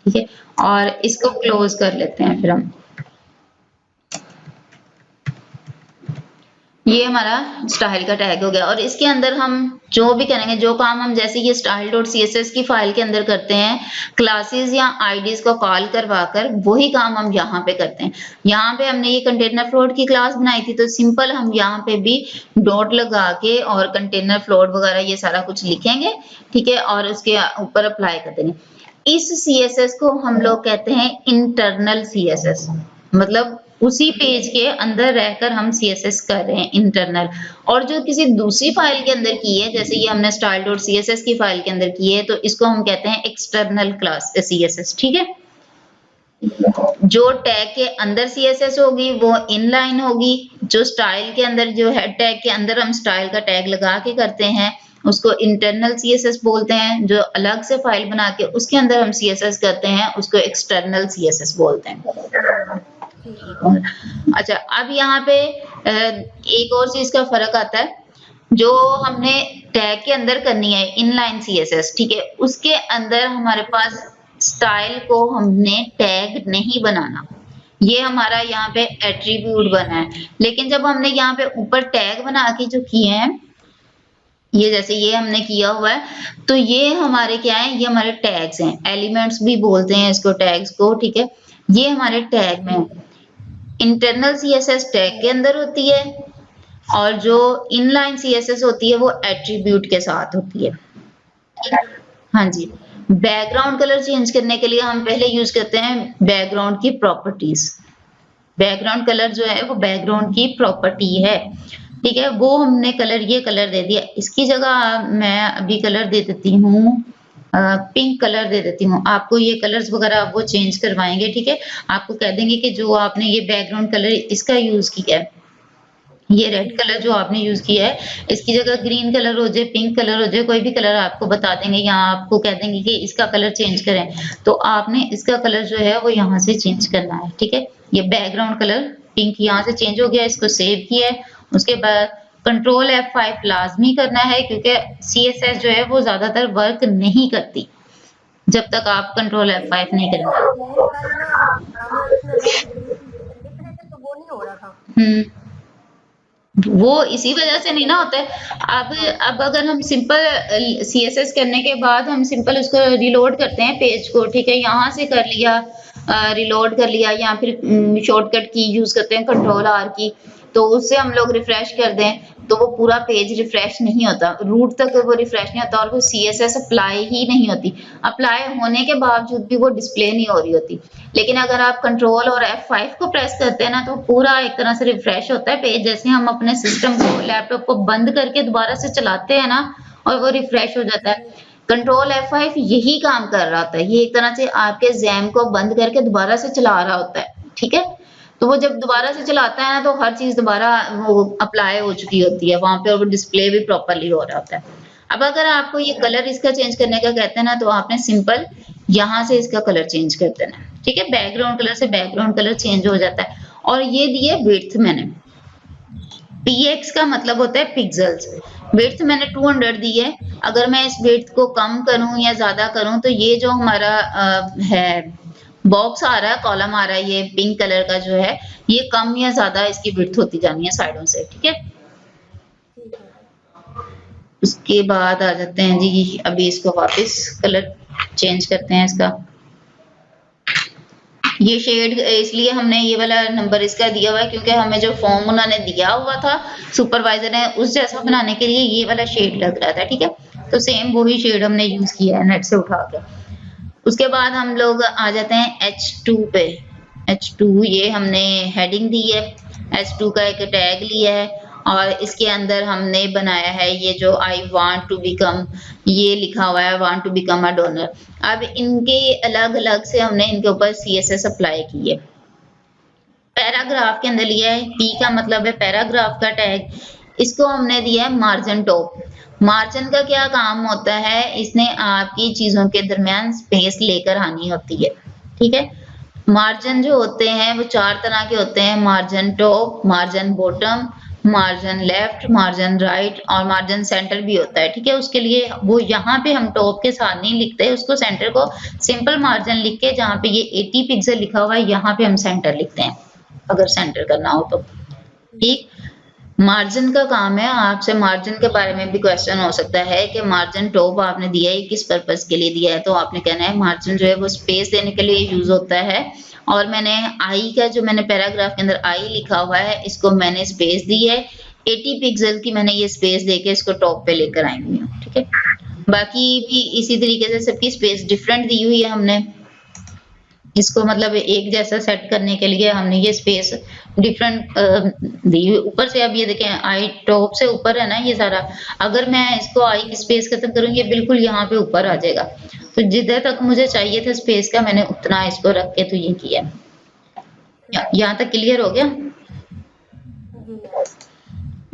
ठीक है। और इसको क्लोज कर लेते हैं फिर हम। ये हमारा स्टाइल का टैग हो गया और इसके अंदर हम जो भी करेंगे, जो काम हम जैसे ये style.css की फाइल के अंदर करते हैं, क्लासेस या आईडीज को कॉल करवाकर, वही काम हम यहाँ पे करते हैं। यहाँ पे हमने ये कंटेनर फ्लोट की क्लास बनाई थी, तो सिंपल हम यहाँ पे भी डॉट लगा के और कंटेनर फ्लोट वगैरह ये सारा कुछ लिखेंगे, ठीक है, और उसके ऊपर अप्लाई कर देंगे। इस CSS को हम लोग कहते हैं इंटरनल CSS, मतलब उसी पेज के अंदर रहकर हम CSS कर रहे हैं इंटरनल। और जो किसी दूसरी फाइल के अंदर की है, जैसे ये हमने style.css की फाइल के अंदर की है, तो इसको हम कहते हैं एक्सटर्नल क्लास CSS, ठीक है। जो टैग के अंदर CSS होगी वो इनलाइन होगी, जो स्टाइल के अंदर, जो हेड टैग के अंदर हम स्टाइल का टैग लगा के करते हैं उसको इंटरनल CSS बोलते हैं। जो अलग से फाइल बना के उसके अंदर हम CSS करते हैं उसको एक्सटर्नल CSS बोलते हैं। अच्छा, अब यहाँ पे एक और चीज का फर्क आता है, जो हमने टैग के अंदर करनी है इनलाइन CSS, ठीक है, उसके अंदर हमारे पास स्टाइल को हमने टैग नहीं बनाना, ये हमारा यहाँ पे एट्रीब्यूट बना है। लेकिन जब हमने यहाँ पे ऊपर टैग बना के जो किए हैं, ये जैसे ये हमने किया हुआ है, तो ये हमारे क्या है, ये हमारे टैग्स हैं, एलिमेंट्स भी बोलते हैं इसको, टैग्स को, ठीक है, ये हमारे टैग में है। इंटरनल CSS टैग के अंदर होती है और जो इनलाइन CSS होती है वो एट्रीब्यूट के साथ होती है। हाँ जी, बैकग्राउंड कलर चेंज करने के लिए हम पहले यूज करते हैं बैकग्राउंड की प्रॉपर्टीज। बैकग्राउंड कलर जो है वो बैकग्राउंड की प्रॉपर्टी है, ठीक है। वो हमने कलर, ये कलर दे दिया, इसकी जगह मैं अभी कलर दे देती हूँ, पिंक कलर दे देती हूँ। आपको ये कलर्स वगैरह वो चेंज करवाएंगे, ठीक है। आपको कह देंगे कि जो आपने ये बैकग्राउंड कलर इसका यूज किया है, ये रेड कलर जो आपने यूज किया है, इसकी जगह ग्रीन कलर हो जाए, पिंक कलर हो जाए, कोई भी कलर आपको बता देंगे, यहाँ आपको कह देंगे कि इसका कलर चेंज करें, तो आपने इसका कलर जो है वो यहाँ से चेंज करना है, ठीक है। ये बैकग्राउंड कलर पिंक यहाँ से चेंज हो गया, इसको सेव किया है। उसके बाद कंट्रोल F5 लाजमी करना है, क्योंकि CSS जो है वो ज्यादातर वर्क नहीं करती जब तक आप कंट्रोल F5 नहीं करेंगे। तो वो नहीं हो रहा था। वो इसी वजह से नहीं ना होता है। अब अगर हम सिंपल CSS करने के बाद हम सिंपल उसको रिलोड करते हैं पेज को, ठीक है, यहाँ से कर लिया, रिलोड कर लिया, या फिर शॉर्टकट की यूज करते हैं कंट्रोल R की, तो उससे हम लोग रिफ्रेश कर दें तो वो पूरा पेज रिफ्रेश नहीं होता, रूट तक वो रिफ्रेश नहीं होता, और वो CSS अप्लाई ही नहीं होती। अप्लाई होने के बावजूद भी वो डिस्प्ले नहीं हो रही होती। लेकिन अगर आप कंट्रोल और F5 को प्रेस करते हैं ना, तो पूरा एक तरह से रिफ्रेश होता है पेज, जैसे हम अपने सिस्टम को, लैपटॉप को बंद करके दोबारा से चलाते हैं ना, और वो रिफ्रेश हो जाता है। कंट्रोल F5 यही काम कर रहा होता है, ये एक तरह से आपके जैम को बंद करके दोबारा से चला रहा होता है, ठीक है। तो वो जब दोबारा से चलाता है ना, तो हर चीज दोबारा वो अप्लाई हो चुकी होती है वहां पे, और वो डिस्प्ले भी प्रॉपरली हो रहा होता है। अब अगर आपको ये कलर इसका चेंज करने का कहते हैं ना, तो आपने सिंपल यहाँ से इसका कलर चेंज कर देना, ठीक है। बैकग्राउंड कलर से बैकग्राउंड कलर चेंज हो जाता है। और ये दिए विड्थ मैंने, px का मतलब होता है पिक्सल्स, विड्थ मैंने 200 दी है। अगर मैं इस विड्थ को कम करूं या ज्यादा करूं, तो ये जो हमारा है बॉक्स आ रहा है, कॉलम आ रहा है, ये पिंक कलर का जो है, ये कम या ज्यादा इसकी विड्थ होती जानी है साइडों से, ठीक है। उसके बाद आ जाते हैं जी, अभी इसको वापस कलर चेंज करते हैं इसका। ये शेड इसलिए हमने ये वाला नंबर इसका दिया हुआ है, क्योंकि हमें जो फॉर्म उन्होंने दिया हुआ था सुपरवाइजर ने, उस जैसा बनाने के लिए ये वाला शेड लग रहा था, ठीक है। तो सेम वही शेड हमने यूज किया है नेट से उठा के। उसके बाद हम लोग आ जाते हैं H2 पे। H2 ये हमने हेडिंग दी है, H2 का एक टैग लिया है, और इसके अंदर हमने बनाया है ये जो I want to become, ये लिखा हुआ है want to become a donor। अब इनके अलग अलग से हमने इनके ऊपर CSS अप्लाई की है। पैराग्राफ के अंदर लिया है, P का मतलब है पैराग्राफ का टैग, इसको हमने दिया है मार्जिन टॉप। मार्जिन का क्या काम होता है, इसने आपकी चीजों के दरमियान स्पेस लेकर आनी होती है, ठीक है। मार्जिन जो होते हैं वो 4 तरह के होते हैं, margin top, margin bottom, margin left, margin right, और मार्जिन सेंटर भी होता है, ठीक है। उसके लिए वो यहाँ पे हम टॉप के साथ नहीं लिखते, उसको सेंटर को सिंपल मार्जिन लिख के, जहाँ पे ये 80 पिक्सल लिखा हुआ है यहाँ पे हम सेंटर लिखते हैं, अगर सेंटर करना हो तो, ठीक। मार्जिन का काम है, आपसे मार्जिन के बारे में भी क्वेश्चन हो सकता है कि मार्जिन टॉप आपने दिया है किस पर्पस के लिए दिया है, तो आपने कहना है मार्जिन जो है वो स्पेस देने के लिए यूज होता है। और मैंने आई का जो मैंने पैराग्राफ के अंदर आई लिखा हुआ है, इसको मैंने स्पेस दी है 80 पिक्सल की, मैंने ये स्पेस देके इसको टॉप पे लेकर आई हुई हूँ, ठीक है। बाकी भी इसी तरीके से सबकी स्पेस डिफरेंट दी हुई है हमने, इसको मतलब एक जैसा सेट करने के लिए हमने ये स्पेस डिफरेंट दी हुई ऊपर से। अब ये देखें आई टॉप से ऊपर है ना ये सारा, अगर मैं इसको आई की स्पेस खत्म करूंगी, ये बिल्कुल यहाँ पे ऊपर आ जाएगा। तो जिधर तक मुझे चाहिए था स्पेस का, मैंने उतना इसको रख के तो ये किया। यहाँ तक क्लियर हो गया?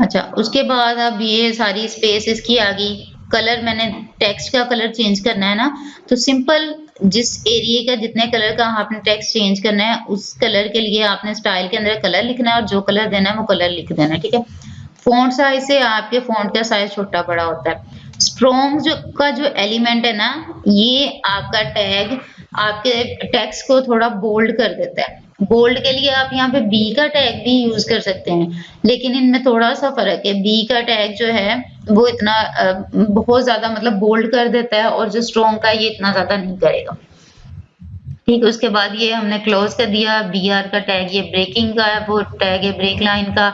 अच्छा, उसके बाद अब ये सारी स्पेस इसकी आ गई। कलर मैंने टेक्स्ट का कलर चेंज करना है ना, तो सिंपल जिस एरिया का जितने कलर का आपने टेक्स्ट चेंज करना है, उस कलर के लिए आपने स्टाइल के अंदर कलर लिखना है, और जो कलर देना है वो कलर लिख देना है, ठीक है। फॉन्ट साइज से आपके फॉन्ट का साइज छोटा बड़ा होता है। स्ट्रॉन्ग का जो एलिमेंट है ना, ये आपका टैग आपके टेक्स्ट को थोड़ा बोल्ड कर देता है। बोल्ड के लिए आप यहाँ पे बी का टैग भी यूज कर सकते हैं, लेकिन इनमें थोड़ा सा फर्क है। बी का टैग जो है वो इतना बहुत ज्यादा मतलब बोल्ड कर देता है, और जो स्ट्रॉन्ग का ये इतना ज्यादा नहीं करेगा, ठीक। उसके बाद ये हमने क्लोज कर दिया। बी आर का टैग ये ब्रेकिंग का है, वो टैग है ब्रेक लाइन का।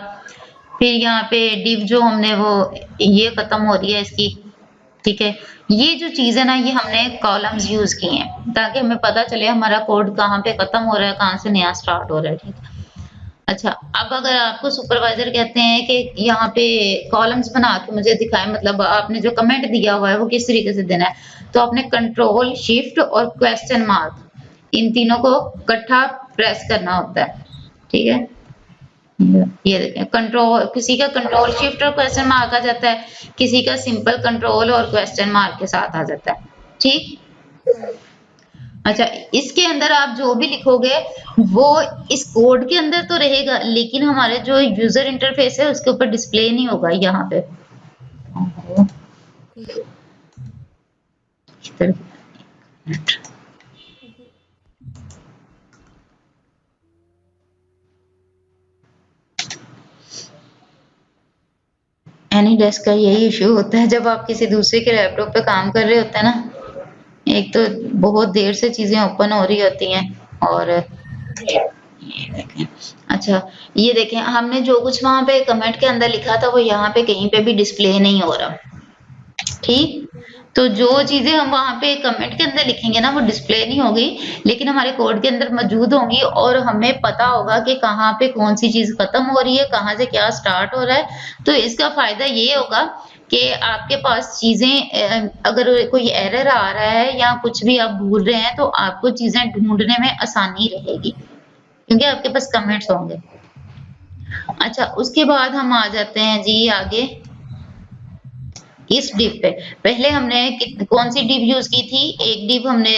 फिर यहाँ पे डिव जो हमने वो ये खत्म हो रही है इसकी, ठीक है। ये जो चीज है ना, ये हमने कॉलम्स यूज किए हैं ताकि हमें पता चले हमारा कोड कहाँ पे खत्म हो रहा है, कहाँ से नया स्टार्ट हो रहा है। ठीक है। अच्छा, अब अगर आपको सुपरवाइजर कहते हैं कि यहाँ पे कॉलम्स बना के मुझे दिखाएं, मतलब आपने जो कमेंट दिया हुआ है वो किस तरीके से देना है, तो आपने कंट्रोल शिफ्ट और क्वेश्चन मार्क इन तीनों को इकट्ठा प्रेस करना होता है। ठीक है, ये देखें, कंट्रोल, किसी का कंट्रोल शिफ्ट और क्वेश्चन मार्क आ जाता है, किसी का सिंपल कंट्रोल और क्वेश्चन मार्क के साथ आ जाता है। ठीक। अच्छा, इसके अंदर आप जो भी लिखोगे वो इस कोड के अंदर तो रहेगा, लेकिन हमारे जो यूजर इंटरफेस है उसके ऊपर डिस्प्ले नहीं होगा यहाँ पे। एनी डेस्क का यही इश्यू होता है जब आप किसी दूसरे के लैपटॉप पे काम कर रहे होते हैं ना, एक तो बहुत देर से चीजें ओपन हो रही होती हैं, और ये देखें। अच्छा, ये देखें, हमने जो कुछ वहां पे कमेंट के अंदर लिखा था वो यहाँ पे कहीं पे भी डिस्प्ले नहीं हो रहा। ठीक, तो जो चीजें हम वहां पे कमेंट के अंदर लिखेंगे ना वो डिस्प्ले नहीं होगी, लेकिन हमारे कोड के अंदर मौजूद होंगी, और हमें पता होगा कि कहाँ पे कौन सी चीज खत्म हो रही है, कहाँ से क्या स्टार्ट हो रहा है। तो इसका फायदा ये होगा कि आपके पास चीजें, अगर कोई एरर आ रहा है या कुछ भी आप भूल रहे हैं, तो आपको चीजें ढूंढने में आसानी रहेगी क्योंकि आपके पास कमेंट्स होंगे। अच्छा, उसके बाद हम आ जाते हैं जी आगे इस डिव पे। पहले हमने कौन सी डिव यूज की थी, एक डिव हमने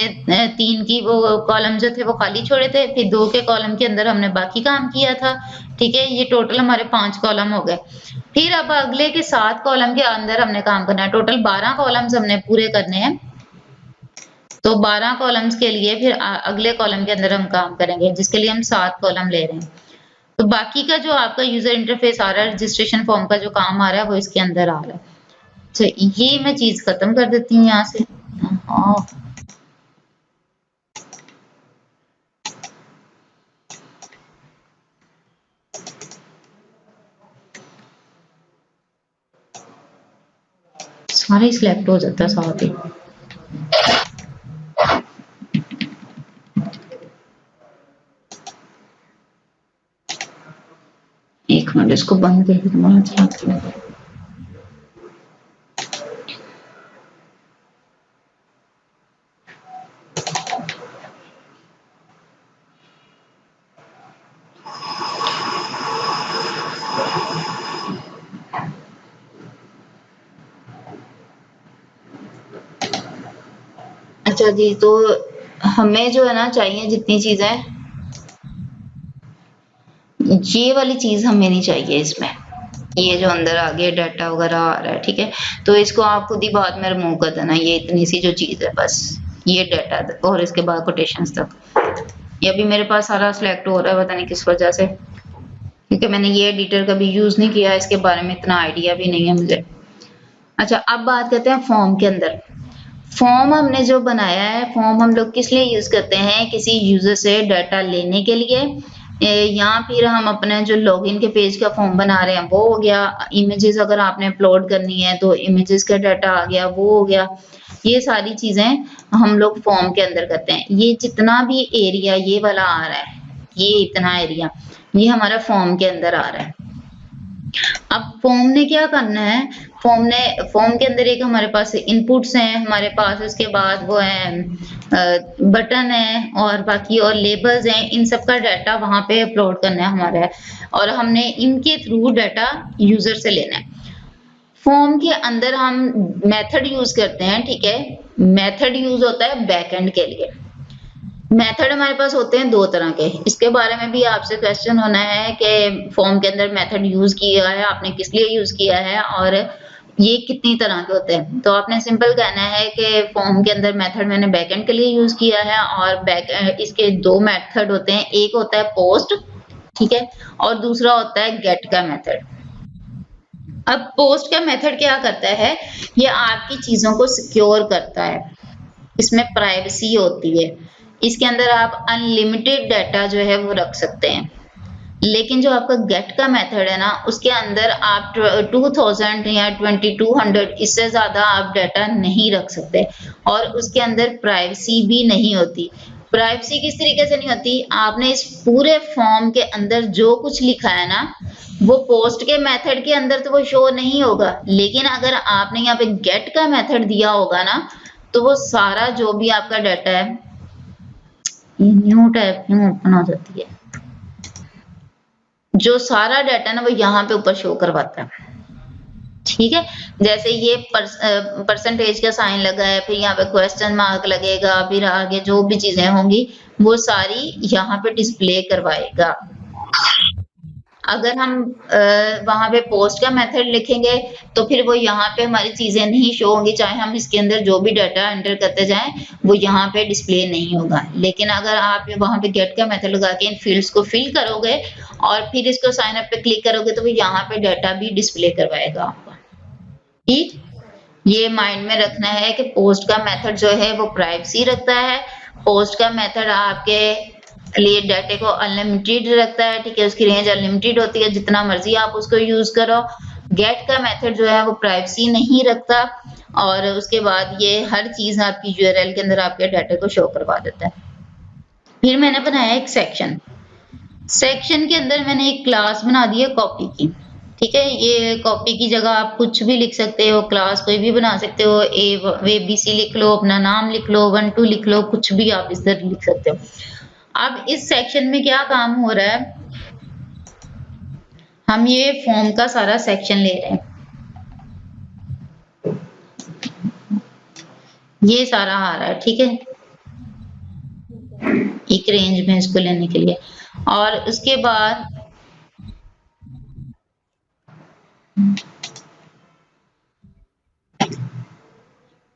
3 की वो कॉलम जो थे वो खाली छोड़े थे, फिर 2 के कॉलम के अंदर हमने बाकी काम किया था। ठीक है, ये टोटल हमारे 5 कॉलम हो गए। फिर अब अगले के 7 कॉलम के अंदर हमने काम करना है, टोटल 12 कॉलम्स हमने पूरे करने हैं। तो 12 कॉलम्स के लिए फिर अगले कॉलम के अंदर हम काम करेंगे, जिसके लिए हम 7 कॉलम ले रहे हैं। तो बाकी का जो आपका यूजर इंटरफेस आ रहा है, रजिस्ट्रेशन फॉर्म का जो काम आ रहा है वो इसके अंदर आ रहा है। तो ये मैं चीज खत्म कर देती हूँ यहाँ से। सारे सिलेक्ट हो जाता है साथ ही। एक मिनट, इसको बंद करके तुम्हारा चाहिए। अच्छा जी, तो हमें जो है ना चाहिए जितनी चीजें, ये वाली चीज हमें नहीं चाहिए इसमें, ये जो अंदर आगे डाटा वगैरह आ रहा है। ठीक है, तो इसको आप खुद ही बाद में रिमूव कर देना। ये इतनी सी जो चीज है बस, ये डाटा और इसके बाद कोटेशंस तक। ये अभी मेरे पास सारा सिलेक्ट हो रहा है, पता नहीं किस वजह से, क्योंकि मैंने ये एडिटर कभी यूज नहीं किया, इसके बारे में इतना आइडिया भी नहीं है मुझे। अच्छा, अब बात करते हैं फॉर्म के अंदर। फॉर्म हमने जो बनाया है, फॉर्म हम लोग किस लिए यूज करते हैं, किसी यूजर से डाटा लेने के लिए, या फिर हम अपना जो लॉगिन के पेज का फॉर्म बना रहे हैं वो हो गया, इमेजेस अगर आपने अपलोड करनी है तो इमेजेस का डाटा आ गया, वो हो गया। ये सारी चीजें हम लोग फॉर्म के अंदर करते हैं। ये जितना भी एरिया ये वाला आ रहा है, ये इतना एरिया, ये हमारा फॉर्म के अंदर आ रहा है। अब फॉर्म ने क्या करना है, फॉर्म के अंदर एक हमारे पास इनपुट्स हैं, हमारे पास उसके बाद वो है बटन है, और बाकी और लेबल्स हैं। इन सब का डाटा वहां पे अपलोड करना है हमारा, और हमने इनके थ्रू डाटा यूजर से लेना है। फॉर्म के अंदर हम मेथड यूज करते हैं। ठीक है, मेथड यूज होता है बैकएंड के लिए। मेथड हमारे पास होते हैं 2 तरह के, इसके बारे में भी आपसे क्वेश्चन होना है कि फॉर्म के अंदर मेथड यूज किया है आपने, किस लिए यूज किया है, और ये कितनी तरह के होते हैं। तो आपने सिंपल कहना है कि फॉर्म के अंदर मेथड मैंने बैकएंड के लिए यूज किया है, और इसके 2 मेथड होते हैं, एक होता है पोस्ट, ठीक है, और दूसरा होता है गेट का मेथड। अब पोस्ट का मेथड क्या करता है, ये आपकी चीजों को सिक्योर करता है, इसमें प्राइवेसी होती है, इसके अंदर आप अनलिमिटेड डाटा जो है वो रख सकते हैं। लेकिन जो आपका गेट का मेथड है ना, उसके अंदर आप 2000 या 2200 इससे ज्यादा आप डाटा नहीं रख सकते, और उसके अंदर प्राइवेसी भी नहीं होती। प्राइवेसी किस तरीके से नहीं होती? आपने इस पूरे फॉर्म के अंदर जो कुछ लिखा है ना, वो पोस्ट के मेथड के अंदर तो वो शो नहीं होगा, लेकिन अगर आपने यहाँ पे गेट का मेथड दिया होगा ना, तो वो सारा जो भी आपका डाटा है, ये न्यू टैब क्यों ओपन हो जाती है, जो सारा डाटा ना वो यहाँ पे ऊपर शो करवाता है। ठीक है, जैसे ये परसेंटेज का साइन लगा है, फिर यहाँ पे क्वेश्चन मार्क लगेगा, फिर आगे जो भी चीजें होंगी वो सारी यहाँ पे डिस्प्ले करवाएगा। अगर हम वहां पे पोस्ट का मेथड लिखेंगे तो फिर वो यहाँ पे हमारी चीजें नहीं शो होंगी, चाहे हम इसके अंदर जो भी डाटा एंटर करते जाएं वो यहाँ पे डिस्प्ले नहीं होगा। लेकिन अगर आप वहां पे गेट का मेथड लगा के इन फील्ड्स को फिल करोगे और फिर इसको साइन अप पे क्लिक करोगे तो वो यहाँ पे डाटा भी डिस्प्ले करवाएगा आपका। ठीक, ये माइंड में रखना है कि पोस्ट का मेथड जो है वो प्राइवेसी रखता है। पोस्ट का मेथड आपके लिए डाटे को अनलिमिटेड रखता है, ठीक है, उसकी रेंज अनलिमिटेड होती है, जितना मर्जी आप उसको यूज करो। गेट का मेथड जो है वो प्राइवेसी नहीं रखता, और उसके बाद ये हर चीज आपकी यूआरएल के अंदर आपके डाटे को शो करवा देता है। फिर मैंने बनाया एक सेक्शन। सेक्शन के अंदर मैंने एक क्लास बना दी है कॉपी की। ठीक है, ये कॉपी की जगह आप कुछ भी लिख सकते हो, क्लास कोई भी बना सकते हो, ABC लिख लो, अपना नाम लिख लो, 1 2 लिख लो, कुछ भी आप इस तरह लिख सकते हो। अब इस सेक्शन में क्या काम हो रहा है, हम ये फॉर्म का सारा सेक्शन ले रहे हैं, ये सारा आ रहा है। ठीक है, एक रेंज में इसको लेने के लिए, और उसके बाद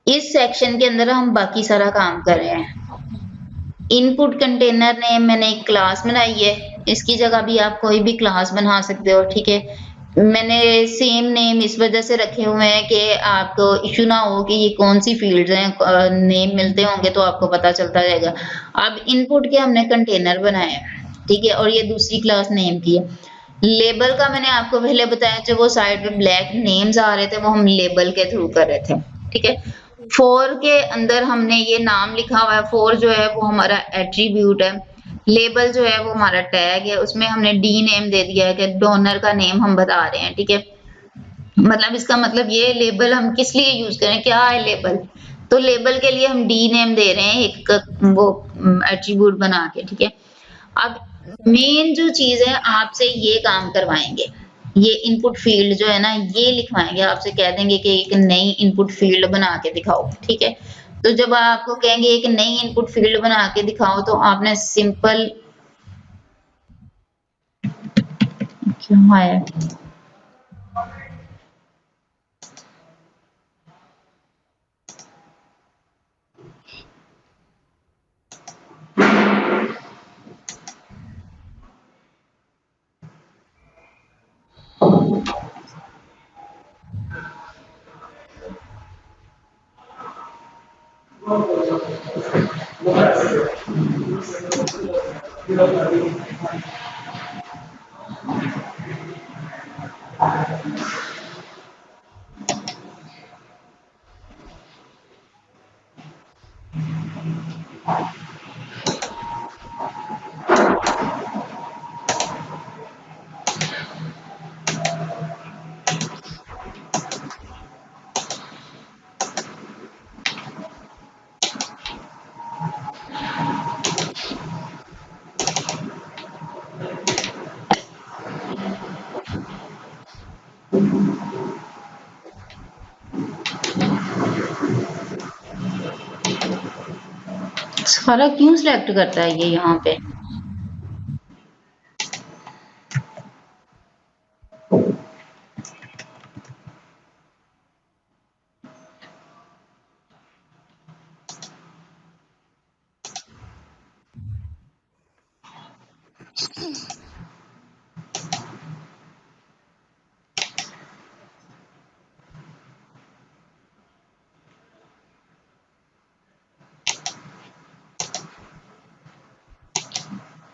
इस सेक्शन के अंदर हम बाकी सारा काम कर रहे हैं। इनपुट कंटेनर नेम मैंने एक क्लास बनाई है, इसकी जगह भी आप कोई भी क्लास बना सकते हो। ठीक है, मैंने सेम नेम इस वजह से रखे हुए हैं कि आपको इश्यू ना हो कि ये कौन सी फील्ड्स हैं, नेम मिलते होंगे तो आपको पता चलता जाएगा। अब इनपुट के हमने कंटेनर बनाए हैं, ठीक है, और ये दूसरी क्लास नेम की है। लेबल का मैंने आपको पहले बताया, जो वो साइड पे ब्लैक नेम्स आ रहे थे वो हम लेबल के थ्रू कर रहे थे। ठीक है, फोर के अंदर हमने ये नाम लिखा हुआ है, फोर जो है वो हमारा एट्रीब्यूट है, लेबल जो है वो हमारा टैग है, उसमें हमने डी नेम दे दिया है कि डोनर का नेम हम बता रहे हैं। ठीक है, मतलब इसका मतलब ये लेबल हम किस लिए यूज करें, क्या है लेबल, तो लेबल के लिए हम डी नेम दे रहे हैं एक वो एट्रीब्यूट बना के। ठीक है, अब मेन जो चीज है आपसे ये काम करवाएंगे, ये इनपुट फील्ड जो है ना ये लिखवाएंगे, आपसे कह देंगे कि एक नई इनपुट फील्ड बना के दिखाओ। ठीक है, तो जब आपको कहेंगे एक नई इनपुट फील्ड बना के दिखाओ तो आपने सिंपल क्यों आया, सारा क्यों सिलेक्ट करता है ये यहाँ पे,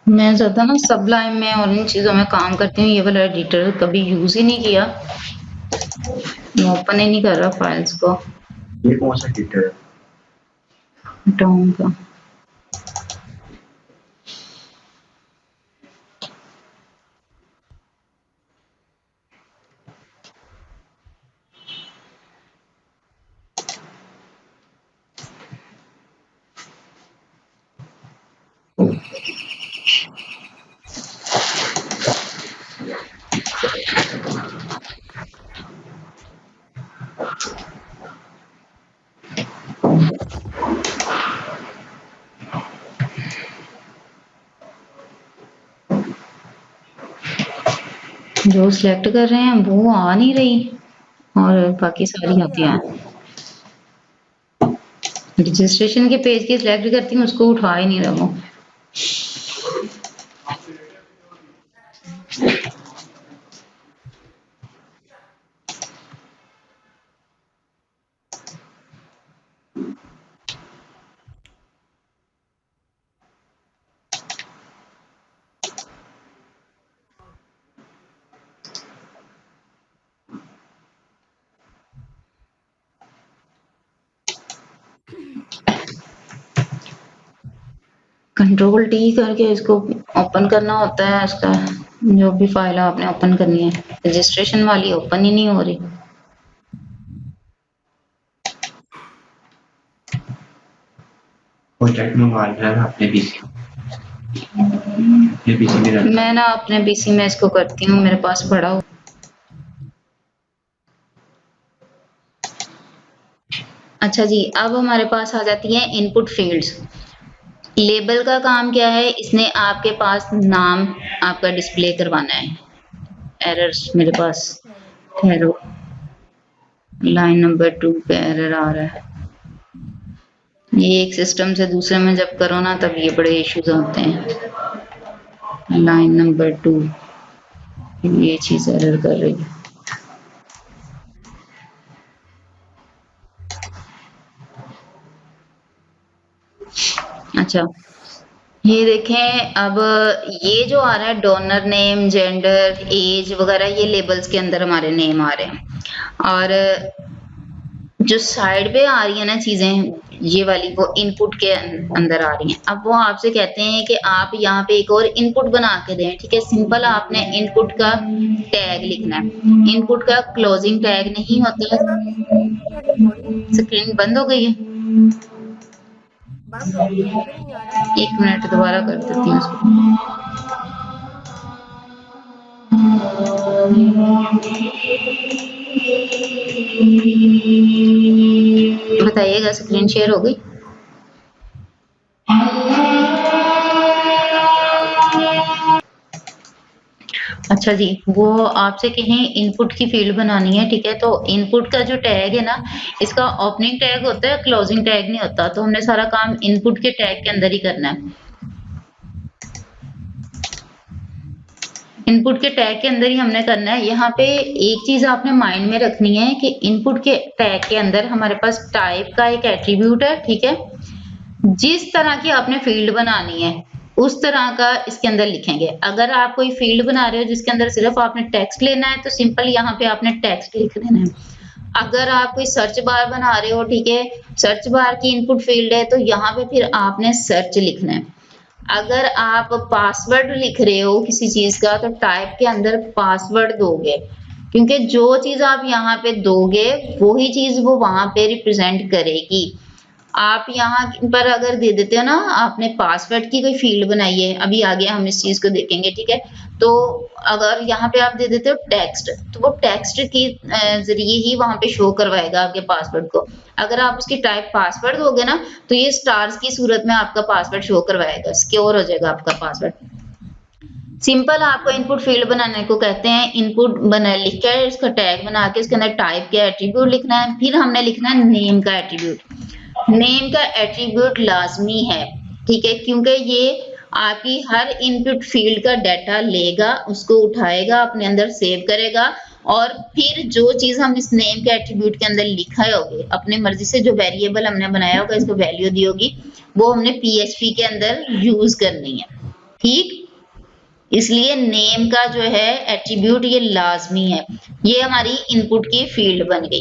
मैं ज़्यादा ना सबलाइम में और इन चीज़ों में काम करती हूँ। ये वाला एडिटर कभी यूज़ ही नहीं किया, मैं ओपन ही नहीं कर रहा फाइल्स को। ये कौन सा एडिटर है? हटाऊंगा। जो सिलेक्ट कर रहे हैं वो आ नहीं रही और बाकी सारी आती हैं। रजिस्ट्रेशन के पेज की सिलेक्ट करती हूँ, उसको उठा ही नहीं रहा वो। कंट्रोल टी करके इसको ओपन करना होता है। इसका जो भी फाइल आपने ओपन करनी है, रजिस्ट्रेशन वाली ओपन ही नहीं हो रही। प्रोजेक्ट में मार रहा है अपने पीसी में। मैं ना अपने पीसी में इसको करती हूँ, मेरे पास पड़ा हो। अच्छा जी, अब हमारे पास आ जाती है इनपुट फील्ड्स। लेबल का काम क्या है, इसने आपके पास नाम आपका डिस्प्ले करवाना है। एरर्स मेरे पास ठहरो, लाइन नंबर 2 पे एरर आ रहा है। ये एक सिस्टम से दूसरे में जब करो ना तब ये बड़े इश्यूज होते हैं। लाइन नंबर 2 ये चीज एरर कर रही है। अच्छा, ये देखें, अब ये जो आ रहा है डोनर नेम, जेंडर, एज वगैरह, ये लेबल्स के अंदर हमारे नेम आ रहे हैं। और जो साइड पे आ रही है ना चीजें, ये वाली, वो इनपुट के अंदर आ रही हैं। अब वो आपसे कहते हैं कि आप यहाँ पे एक और इनपुट बना के दें। ठीक है, सिंपल आपने इनपुट का टैग लिखना है। इनपुट का क्लोजिंग टैग नहीं होता। स्क्रीन बंद हो गई है, एक मिनट दोबारा कर देती हूँ उसको। बताइएगा स्क्रीन शेयर हो गई? अच्छा जी, वो आपसे कहें इनपुट की फील्ड बनानी है। ठीक है, तो इनपुट का जो टैग है ना, इसका ओपनिंग टैग होता है, क्लोजिंग टैग नहीं होता। तो हमने सारा काम इनपुट के टैग के अंदर ही करना है। इनपुट के टैग के अंदर ही हमने करना है। यहाँ पे एक चीज आपने माइंड में रखनी है कि इनपुट के टैग के अंदर हमारे पास टाइप का एक एट्रीब्यूट है। ठीक है, जिस तरह की आपने फील्ड बनानी है उस तरह का इसके अंदर लिखेंगे। अगर आप कोई फील्ड बना रहे हो जिसके अंदर सिर्फ आपने टेक्स्ट लेना है, तो सिंपल यहाँ पे आपने टेक्स्ट लिख देना है। अगर आप कोई सर्च बार बना रहे हो, ठीक है, सर्च बार की इनपुट फील्ड है, तो यहाँ पे फिर आपने सर्च लिखना है। अगर आप पासवर्ड लिख रहे हो किसी चीज का, तो टाइप के अंदर पासवर्ड दोगे, क्योंकि जो चीज आप यहाँ पे दोगे वही चीज वो वहां पे रिप्रेजेंट करेगी। आप यहाँ पर अगर दे देते हो ना, आपने पासवर्ड की कोई फील्ड बनाई है, अभी आगे हम इस चीज को देखेंगे। ठीक है, तो अगर यहाँ पे आप दे देते हो टेक्स्ट, तो वो टेक्स्ट के जरिए ही वहां पे शो करवाएगा आपके पासवर्ड को। अगर आप उसकी टाइप पासवर्ड दोगे ना, तो ये स्टार्स की सूरत में आपका पासवर्ड शो करवाएगा, सिक्योर हो जाएगा आपका पासवर्ड। सिंपल आपको इनपुट फील्ड बनाने को कहते हैं। इनपुट बना लिख कर इसका टैग बना के इसके अंदर टाइप के एट्रीब्यूट लिखना है। फिर हमने लिखना है नेम का एट्रीब्यूट। नेम का एट्रीब्यूट लाजमी है, ठीक है, क्योंकि ये आपकी हर इनपुट फील्ड का डाटा लेगा, उसको उठाएगा, अपने अंदर सेव करेगा, और फिर जो चीज हम इस नेम के एट्रीब्यूट के अंदर लिखा होगी, अपने मर्जी से जो वेरिएबल हमने बनाया होगा, इसको वैल्यू दी होगी, वो हमने पीएचपी के अंदर यूज करनी है। ठीक। इसलिए नेम का जो है एट्रीब्यूट ये लाजमी है। ये हमारी इनपुट की फील्ड बन गई।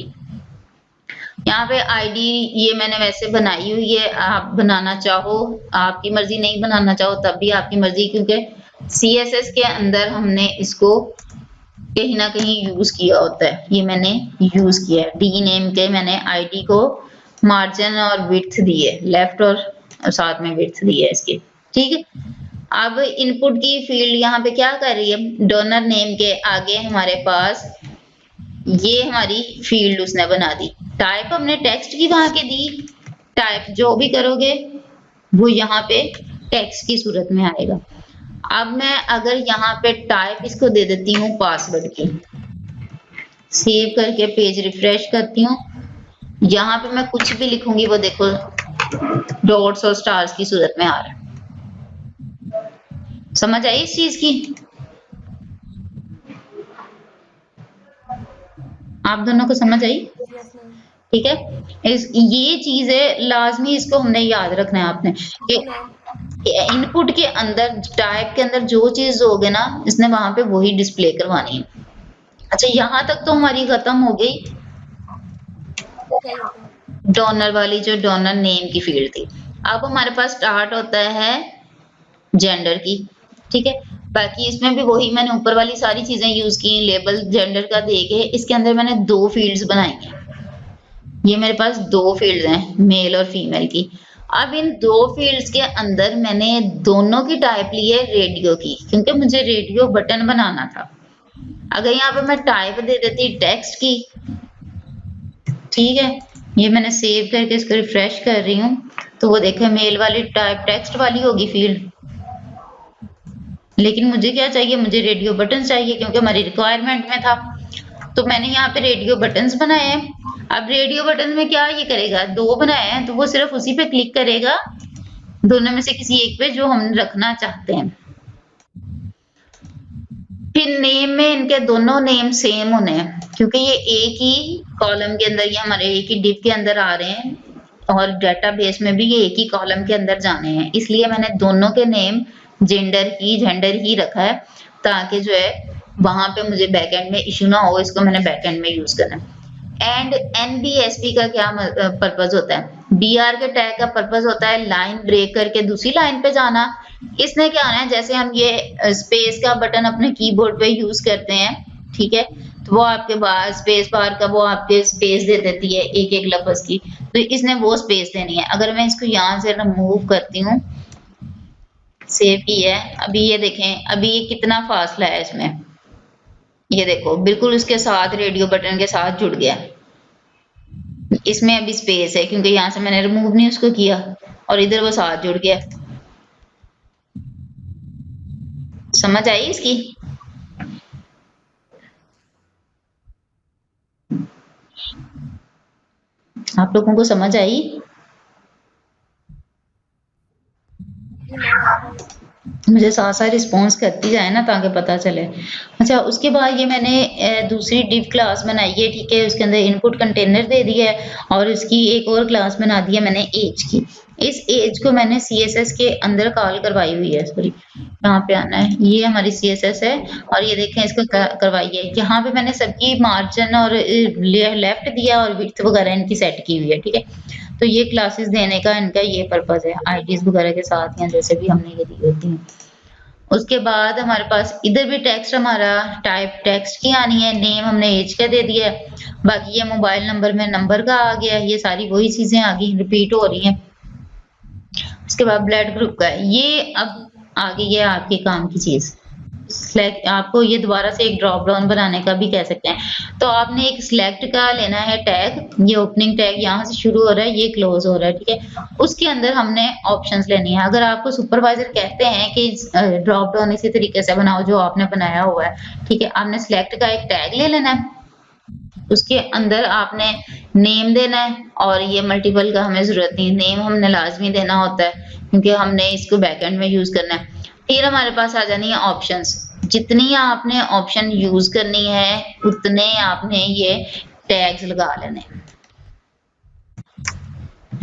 यहाँ पे आईडी ये मैंने वैसे बनाई हुई है, आप बनाना चाहो आपकी मर्जी, नहीं बनाना चाहो तब भी आपकी मर्जी, क्योंकि CSS के अंदर हमने इसको कहीं ना कहीं यूज किया होता है। ये मैंने यूज किया है, डी नेम के मैंने आईडी को मार्जिन और विड्थ दी है, लेफ्ट और साथ में विड्थ दी है इसकी, ठीक है। अब इनपुट की फील्ड यहाँ पे क्या कर रही है, डोनर नेम के आगे हमारे पास ये हमारी फील्ड उसने बना दी। टाइप हमने टेक्स्ट की वहां के दी, टाइप जो भी करोगे वो यहाँ पे टेक्स्ट की सूरत में आएगा। अब मैं अगर यहाँ पे टाइप इसको दे देती हूँ पासवर्ड की, सेव करके पेज रिफ्रेश करती हूँ, यहाँ पे मैं कुछ भी लिखूंगी वो देखो डॉट्स और स्टार्स की सूरत में आ रहा है। समझ आई इस चीज की? आप दोनों को समझ आई? ठीक है। ये चीज है लाजमी, इसको हमने याद रखना है आपने कि इनपुट के अंदर टाइप के अंदर जो चीज होगे ना इसने वहां पे वही डिस्प्ले करवानी है। अच्छा यहां तक तो हमारी खत्म हो गई डोनर वाली, जो डोनर नेम की फील्ड थी। अब हमारे पास स्टार्ट होता है जेंडर की, ठीक है। बाकी इसमें भी वही मैंने ऊपर वाली सारी चीजें यूज की, लेबल जेंडर का देके इसके अंदर मैंने 2 फील्ड्स बनाई हैं। ये मेरे पास 2 फील्ड्स हैं मेल और फीमेल की। अब इन 2 फील्ड्स के अंदर मैंने दोनों की टाइप ली है रेडियो की, क्योंकि मुझे रेडियो बटन बनाना था। अगर यहाँ पे मैं टाइप दे देती टेक्स्ट की, ठीक है, ये मैंने सेव करके इसको रिफ्रेश कर रही हूँ, तो वो देखो मेल वाली टाइप टेक्स्ट वाली होगी फील्ड। लेकिन मुझे क्या चाहिए, मुझे रेडियो बटन चाहिए क्योंकि हमारी रिक्वायरमेंट में था, तो मैंने यहाँ पे रेडियो बटन्स बनाए हैं। अब रेडियो बटन में क्या ये करेगा, 2 बनाए हैं तो वो सिर्फ उसी पे क्लिक करेगा, दोनों में से किसी एक पे जो हम रखना चाहते हैं। फिर नेम में इनके दोनों नेम सेम होने हैं, क्योंकि ये एक ही कॉलम के अंदर, ये हमारे एक ही डिव के अंदर आ रहे हैं और डेटाबेस में भी ये एक ही कॉलम के अंदर जाने हैं। इसलिए मैंने दोनों के नेम जेंडर ही रखा है, ताकि जो है वहां पे मुझे बैकएंड में इशू ना हो। इसको मैंने बैकएंड में यूज करना है। एंड NBSP का क्या पर्पज होता है, BR के टैग का पर्पज होता है लाइन ब्रेक करके दूसरी लाइन पे जाना। इसने क्या होना है, जैसे हम ये स्पेस का बटन अपने कीबोर्ड पे यूज करते हैं, ठीक है, तो वो आपके बाद स्पेस बार का वो आपके स्पेस दे देती है एक एक लफ्ज की, तो इसने वो स्पेस देनी है। अगर मैं इसको यहाँ से रिमूव करती हूँ, सेव की है, अभी ये देखें अभी ये कितना फासला है इसमें, ये देखो बिल्कुल उसके साथ रेडियो बटन के साथ जुड़ गया। इसमें अभी स्पेस है क्योंकि यहाँ से मैंने रिमूव नहीं उसको किया, और इधर वो साथ जुड़ गया। समझ आई इसकी? आप लोगों को समझ आई? मुझे साथ साथ रिस्पॉन्स करती जाए ना, ताकि पता चले। अच्छा उसके बाद ये मैंने दूसरी डिव क्लास बनाई है, ठीक है, उसके अंदर इनपुट कंटेनर दे दिया है और उसकी एक और क्लास बना दी है मैंने एज की। इस एज को मैंने CSS के अंदर कॉल करवाई हुई है, सॉरी यहाँ पे आना है, ये हमारी CSS है और ये देखें इसको करवाई है। यहाँ पे मैंने सबकी मार्जिन और लेफ्ट दिया और विड्थ वगैरह इनकी सेट की हुई है, ठीक है। तो ये क्लासेस देने का इनका ये पर्पज है, आईडीज वगैरह के साथ या जैसे भी हमने ये दी होती हैं। उसके बाद हमारे पास इधर भी टेक्स्ट हमारा टाइप टेक्स्ट की आनी है, नेम हमने एज का दे दिया है, बाकी ये मोबाइल नंबर में नंबर का आ गया, ये सारी वही चीजें आगे रिपीट हो रही हैं। उसके बाद ब्लड ग्रुप का है, ये अब आगे ये आपके काम की चीज, आपको ये दोबारा से एक ड्रॉप डाउन बनाने का भी कह सकते हैं। तो आपने एक सिलेक्ट का लेना है टैग, ये ओपनिंग टैग यहाँ से शुरू हो रहा है, ये क्लोज हो रहा है, ठीक है। उसके अंदर हमने ऑप्शंस लेनी है। अगर आपको सुपरवाइजर कहते हैं कि ड्रॉप डाउन इसी तरीके से बनाओ जो आपने बनाया हुआ है, ठीक है, आपने सिलेक्ट का एक टैग ले लेना है, उसके अंदर आपने नेम देना है, और ये मल्टीपल का हमें जरूरत नहीं, नेम हमने लाजमी देना होता है क्योंकि हमने इसको बैकएंड में यूज करना है। फिर हमारे पास आ जानी है ऑप्शंस, जितनी आपने ऑप्शन यूज करनी है उतने आपने ये टैग्स लगा लेने।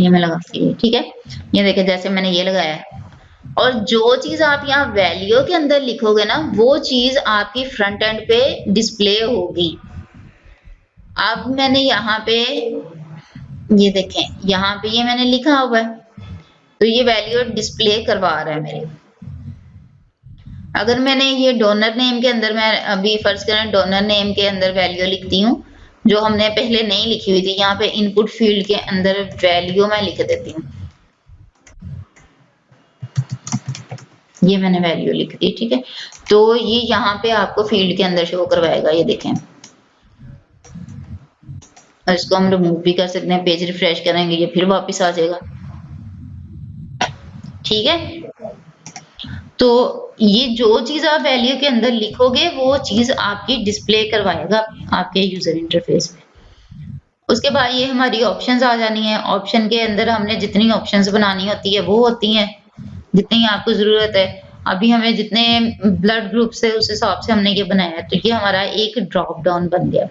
ये मैं लगा, ठीक है, ये देखिए जैसे मैंने ये लगाया है, और जो चीज आप यहाँ वैल्यू के अंदर लिखोगे ना वो चीज आपकी फ्रंट एंड पे डिस्प्ले होगी। अब मैंने यहाँ पे ये देखें, यहाँ पे ये मैंने लिखा हुआ है तो ये वैल्यू डिस्प्ले करवा रहा है मेरे। अगर मैंने ये डोनर नेम के अंदर, मैं अभी फर्ज करें डोनर नेम के अंदर वैल्यू लिखती हूँ जो हमने पहले नहीं लिखी हुई थी, यहाँ पे इनपुट फील्ड के अंदर वैल्यू मैं लिख देती हूँ, ये मैंने वैल्यू लिख दी, ठीक है। तो ये यहाँ पे आपको फील्ड के अंदर शो करवाएगा, ये देखें। और इसको हम रिमूव भी कर सकते हैं, पेज रिफ्रेश करेंगे ये फिर वापस आ जाएगा, ठीक है। तो ये जो चीज आप वैल्यू के अंदर लिखोगे वो चीज आपकी डिस्प्ले करवाएगा आपके यूजर इंटरफेस पे। उसके बाद ये हमारी ऑप्शंस आ जानी है। ऑप्शन के अंदर हमने जितनी ऑप्शंस बनानी होती है वो होती हैं जितनी आपको जरूरत है। अभी हमें जितने ब्लड ग्रुप से उस हिसाब से हमने ये बनाया है, तो ये हमारा एक ड्रॉप डाउन बन गया,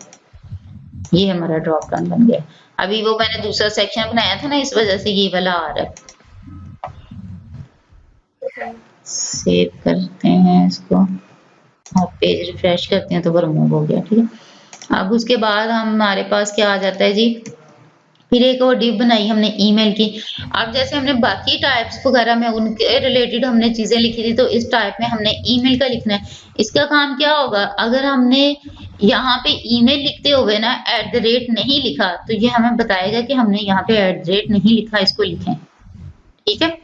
ये हमारा ड्रॉप डाउन बन गया। अभी वो मैंने दूसरा सेक्शन बनाया था ना, इस वजह से ये वाला आ रहा है। सेव करते हैं इसको और पेज रिफ्रेश करते हैं तो वो रिमूव हो गया, ठीक है। अब उसके बाद हमारे पास क्या आ जाता है जी, फिर एक और डिव बनाई हमने ईमेल की। अब जैसे हमने बाकी टाइप्स वगैरह में उनके रिलेटेड हमने चीजें लिखी थी, तो इस टाइप में हमने ईमेल का लिखना है। इसका काम क्या होगा, अगर हमने यहाँ पे ईमेल लिखते हुए ना @ नहीं लिखा तो ये हमें बताएगा कि हमने यहाँ पे @ नहीं लिखा, इसको लिखें, ठीक है।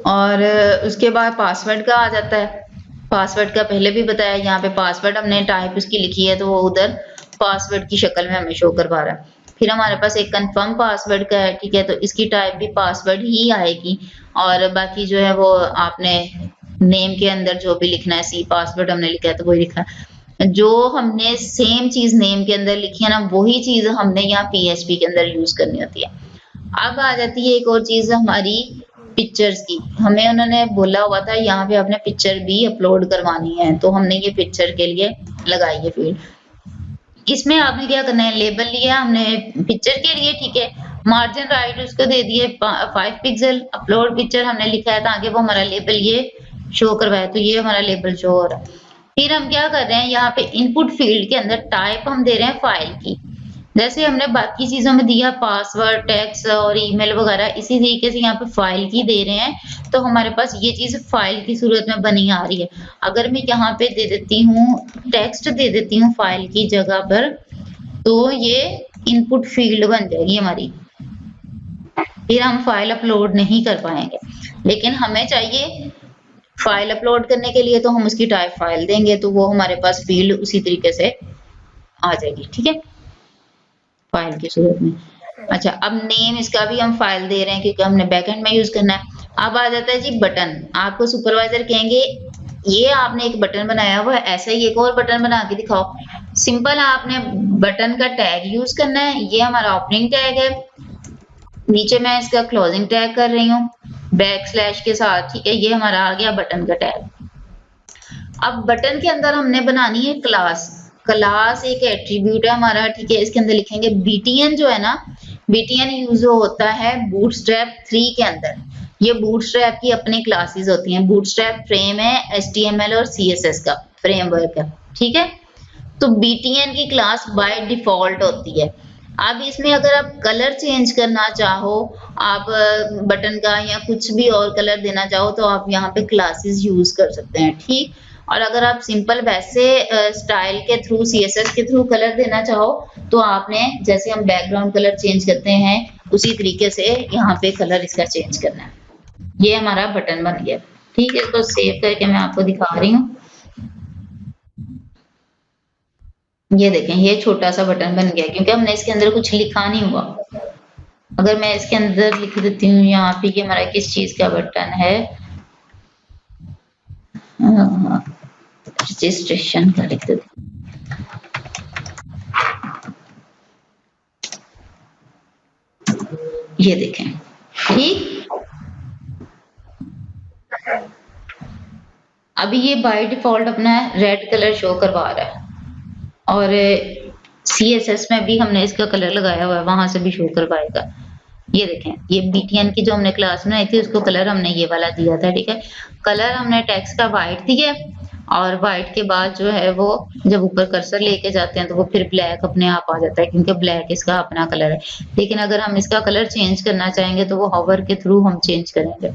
और उसके बाद पासवर्ड का आ जाता है। पासवर्ड का पहले भी बताया, यहाँ पे पासवर्ड हमने टाइप उसकी लिखी है तो वो उधर पासवर्ड की शक्ल में हमें शो करवा रहा है। फिर हमारे पास एक कंफर्म पासवर्ड का है, ठीक है, तो इसकी टाइप भी पासवर्ड ही आएगी। और बाकी जो है वो आपने नेम के अंदर जो भी लिखना है, सी पासवर्ड हमने लिखा है तो वही लिखा है। जो हमने सेम चीज नेम के अंदर लिखी है ना, वही चीज हमने यहाँ PHP के अंदर यूज करनी होती है। अब आ जाती है एक और चीज हमारी पिक्चर्स की। हमें उन्होंने बोला हुआ था यहाँ पे आपने पिक्चर भी अपलोड करवानी है, तो हमने ये पिक्चर के लिए लगाई है फील्ड। इसमें आपने क्या करना है, लेबल लिया हमने पिक्चर के लिए, ठीक है, मार्जिन राइट उसको दे दिए 5 पिक्सल, अपलोड पिक्चर हमने लिखा है ताकि वो हमारा लेबल ये शो करवाए, तो ये हमारा लेबल शो हो रहा है। फिर हम क्या कर रहे हैं, यहाँ पे इनपुट फील्ड के अंदर टाइप हम दे रहे हैं फाइल की, जैसे हमने बाकी चीजों में दिया पासवर्ड, टेक्स्ट और ईमेल वगैरह, इसी तरीके से यहाँ पे फाइल की दे रहे हैं। तो हमारे पास ये चीज फाइल की सूरत में बनी आ रही है। अगर मैं यहाँ पे दे देती हूँ टेक्स्ट, दे देती हूँ फाइल की जगह पर, तो ये इनपुट फील्ड बन जाएगी हमारी। फिर हम फाइल अपलोड नहीं कर पाएंगे, लेकिन हमें चाहिए फाइल अपलोड करने के लिए, तो हम उसकी टाइप फाइल देंगे तो वो हमारे पास फील्ड उसी तरीके से आ जाएगी, ठीक है, फाइल की सूरत में। अच्छा, अब नेम इसका भी हम फाइल दे रहे हैं क्योंकि हमने बैकएंड में यूज करना है। अब आ जाता है जी बटन। आपको सुपरवाइजर कहेंगे ये आपने एक बटन बनाया हुआ है, ऐसा ही एक और बटन बना के दिखाओ। सिंपल, आपने बटन का टैग यूज करना है। ये हमारा ओपनिंग टैग है, नीचे मैं इसका क्लोजिंग टैग कर रही हूँ बैकस्लैश के साथ, ठीक है। ये हमारा आ गया बटन का टैग। अब बटन के अंदर हमने बनानी है क्लास। क्लास एक एट्रीब्यूट है हमारा, ठीक है। इसके अंदर लिखेंगे BTN जो है ना, BTN यूज होता है बूटस्ट्रैप 3 के अंदर। ये बूटस्ट्रैप की अपनी क्लासेस होती हैं। बूटस्ट्रैप फ्रेम है HTML और CSS का फ्रेमवर्क है, ठीक है। तो BTN की क्लास बाय डिफॉल्ट होती है। अब इसमें अगर आप कलर चेंज करना चाहो, आप बटन का या कुछ भी और कलर देना चाहो, तो आप यहाँ पे क्लासेस यूज कर सकते हैं, ठीक। और अगर आप सिंपल वैसे स्टाइल के थ्रू CSS के थ्रू कलर देना चाहो, तो आपने जैसे हम बैकग्राउंड कलर चेंज करते हैं उसी तरीके से यहाँ पे कलर इसका चेंज करना है। ये हमारा बटन बन गया, ठीक है। इसको सेव करके मैं आपको दिखा रही हूँ। ये देखें, ये छोटा सा बटन बन गया क्योंकि हमने इसके अंदर कुछ लिखा नहीं हुआ। अगर मैं इसके अंदर लिख देती हूँ यहाँ पे कि हमारा किस चीज का बटन है, रजिस्ट्रेशन का लिख देती हूँ। ये देखें, ठीक। अभी ये बाय डिफॉल्ट अपना रेड कलर शो करवा रहा है और CSS में भी हमने इसका कलर लगाया हुआ है, वहां से भी शो करवाएगा। ये देखें, ये BTN की जो हमने क्लास बनाई थी उसको कलर हमने ये वाला दिया था, ठीक है। कलर हमने टेक्स्ट का व्हाइट दिया और व्हाइट के बाद जो है वो जब ऊपर कर्सर लेके जाते हैं तो वो फिर ब्लैक अपने आप आ जाता है, क्योंकि ब्लैक इसका अपना कलर है। लेकिन अगर हम इसका कलर चेंज करना चाहेंगे तो वो हॉवर के थ्रू हम चेंज करेंगे।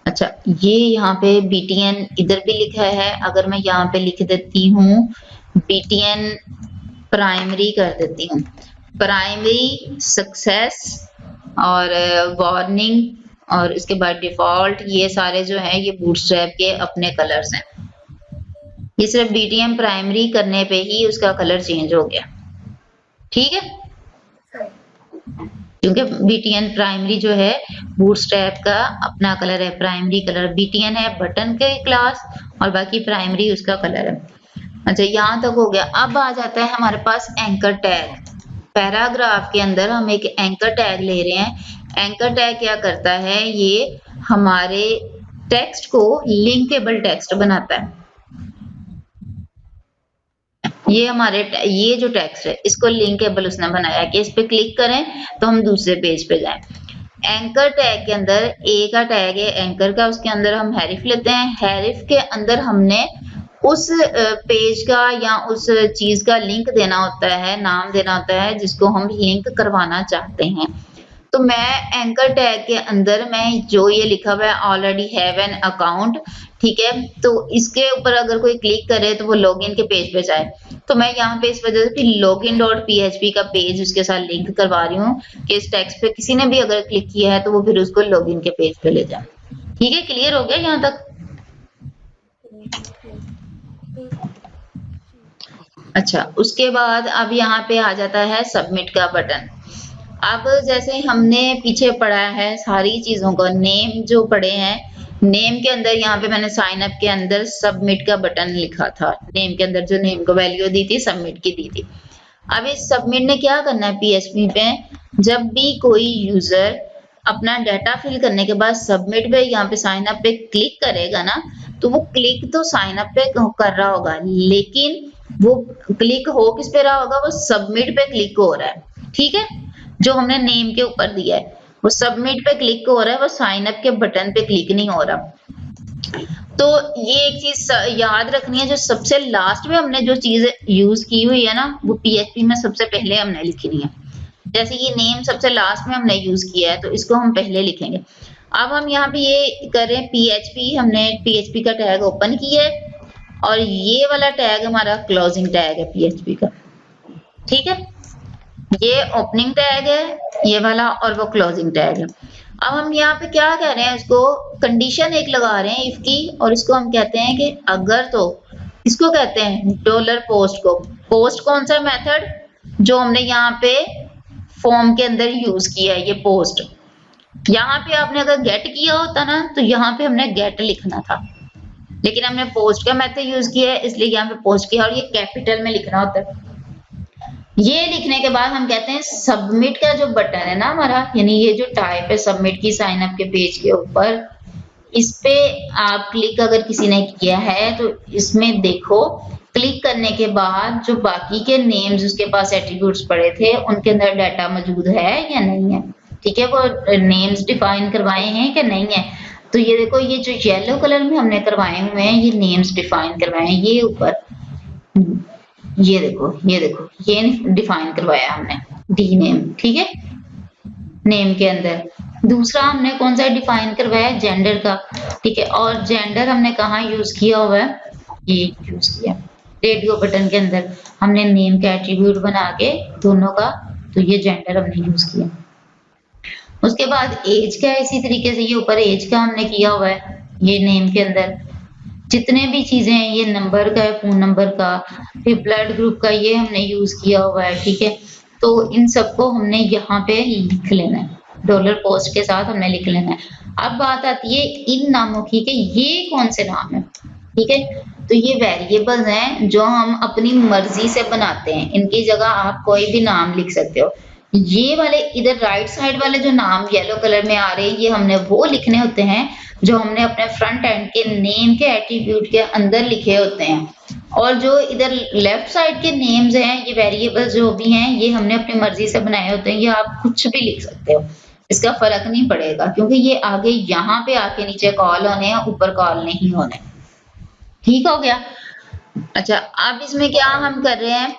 अच्छा, ये यहाँ पे BTN इधर भी लिखा है, अगर मैं यहाँ पे लिख देती हूँ BTN प्राइमरी कर देती हूँ, प्राइमरी सक्सेस और वार्निंग और इसके बाद डिफॉल्ट, ये सारे जो है ये बूटस्ट्रैप के अपने कलर्स हैं। ये सिर्फ BTN प्राइमरी करने पे ही उसका कलर चेंज हो गया, ठीक है, क्योंकि BTN प्राइमरी जो है बूटस्ट्रैप का अपना कलर है, प्राइमरी कलर BTN है बटन के क्लास और बाकी प्राइमरी उसका कलर है। अच्छा, यहाँ तक हो गया। अब आ जाता है हमारे पास एंकर टैग। पैराग्राफ के अंदर हम एक एंकर टैग ले रहे हैं। एंकर टैग क्या करता है, ये हमारे टेक्स्ट को लिंकेबल टेक्स्ट बनाता है। ये हमारे ये जो टेक्स्ट है इसको लिंकेबल उसने बनाया कि इस पे क्लिक करें तो हम दूसरे पेज पे जाएं। एंकर टैग के अंदर ए का टैग है एंकर का, उसके अंदर हम हैरिफ लेते हैं। हैरिफ के अंदर हमने उस पेज का या उस चीज का लिंक देना होता है, नाम देना होता है जिसको हम लिंक करवाना चाहते हैं। तो मैं एंकर टैग के अंदर मैं जो ये लिखा हुआ है ऑलरेडी हैव एन अकाउंट, ठीक है, तो इसके ऊपर अगर कोई क्लिक करे तो वो लॉगिन के पेज पे जाए। तो मैं यहाँ पे इस वजह से login.php का पेज उसके साथ लिंक करवा रही हूँ कि इस टेक्स्ट पे किसी ने भी अगर क्लिक किया है तो वो फिर उसको लॉगिन के पेज पे ले जाए। ठीक है, क्लियर हो गया यहाँ तक? अच्छा, उसके बाद अब यहाँ पे आ जाता है सबमिट का बटन। अब जैसे हमने पीछे पढ़ा है सारी चीजों को, नेम जो पढ़े हैं, नेम के अंदर यहाँ पे मैंने साइन अप के अंदर सबमिट का बटन लिखा था। नेम के अंदर जो नेम को वैल्यू दी थी सबमिट की दी थी। अब इस सबमिट ने क्या करना है PHP पे, जब भी कोई यूजर अपना डाटा फिल करने के बाद सबमिट पे यहाँ पे साइन अप पे क्लिक करेगा ना, तो वो क्लिक तो साइन अप पे कर रहा होगा, लेकिन वो क्लिक हो किस पे रहा होगा, वो सबमिट पे क्लिक हो रहा है। ठीक है, जो हमने नेम के ऊपर दिया है वो सबमिट पे क्लिक हो रहा है, वो साइन अप के बटन पे क्लिक नहीं हो रहा। तो ये एक चीज याद रखनी है, जो सबसे लास्ट में हमने जो चीज यूज की हुई है ना, वो PHP में सबसे पहले हमने लिखनी है। जैसे ये नेम सबसे लास्ट में हमने यूज किया है तो इसको हम पहले लिखेंगे। अब हम यहाँ पे ये करें PHP, हमने PHP का टैग ओपन किया है और ये वाला टैग हमारा क्लोजिंग टैग है PHP का। ठीक है, ये ओपनिंग टैग है ये वाला और वो क्लोजिंग टैग है। अब हम यहाँ पे क्या कह रहे हैं, इसको कंडीशन एक लगा रहे हैं इफ की, और इसको हम कहते हैं कि अगर, तो इसको कहते हैं $पोस्ट को। पोस्ट कौन सा मेथड जो हमने यहाँ पे फॉर्म के अंदर यूज किया है, ये पोस्ट। यहाँ पे आपने अगर गेट किया होता ना तो यहाँ पे हमने गेट लिखना था, लेकिन हमने पोस्ट का मेथड यूज किया है इसलिए यहाँ पे पोस्ट किया और ये कैपिटल में लिखना होता है। ये लिखने के बाद हम कहते हैं सबमिट का जो बटन है ना हमारा, यानी ये जो टाइप है सबमिट की साइन अप के पेज के ऊपर, इस पे आप क्लिक अगर किसी ने किया है तो इसमें देखो क्लिक करने के बाद जो बाकी के नेम्स उसके पास एट्रीब्यूट्स पड़े थे उनके अंदर डाटा मौजूद है या नहीं है। ठीक है, वो नेम्स डिफाइन करवाए हैं कि नहीं है। तो ये देखो, ये जो येलो कलर में हमने करवाए हुए हैं ये नेम्स डिफाइन करवाए हैं, ये ऊपर ये देखो ये डिफाइन करवाया हमने डी नेम। ठीक है, नेम के अंदर दूसरा हमने कौन सा डिफाइन करवाया है, जेंडर का। ठीक है, और जेंडर हमने कहाँ यूज किया हुआ है, ये यूज किया रेडियो बटन के अंदर हमने नेम का एट्रीब्यूट बना के दोनों का, तो ये जेंडर हमने यूज किया। उसके बाद एज का इसी तरीके से ये ऊपर एज का हमने किया हुआ है, ये नेम के अंदर जितने भी चीजें हैं, ये नंबर का है, फोन नंबर का, फिर ब्लड ग्रुप का ये हमने यूज किया हुआ है। ठीक है, तो इन सबको हमने यहाँ पे लिख लेना है, $पोस्ट के साथ हमने लिख लेना है। अब बात आती है इन नामों की कि ये कौन से नाम है। ठीक है, तो ये वेरिएबल्स हैं जो हम अपनी मर्जी से बनाते हैं, इनकी जगह आप कोई भी नाम लिख सकते हो। ये वाले इधर राइट साइड वाले जो नाम येलो कलर में आ रहे हैं, ये हमने वो लिखने होते हैं जो हमने अपने फ्रंट एंड के नेम के एट्रीब्यूट के अंदर लिखे होते हैं, और जो इधर लेफ्ट साइड के नेम्स हैं, ये वेरिएबल्स जो भी हैं, ये हमने अपनी मर्जी से बनाए होते हैं। ये आप कुछ भी लिख सकते हो, इसका फर्क नहीं पड़ेगा, क्योंकि ये आगे यहाँ पे आके नीचे कॉल होने हैं, ऊपर कॉल नहीं होने। ठीक हो गया। अच्छा, अब इसमें क्या हम कर रहे हैं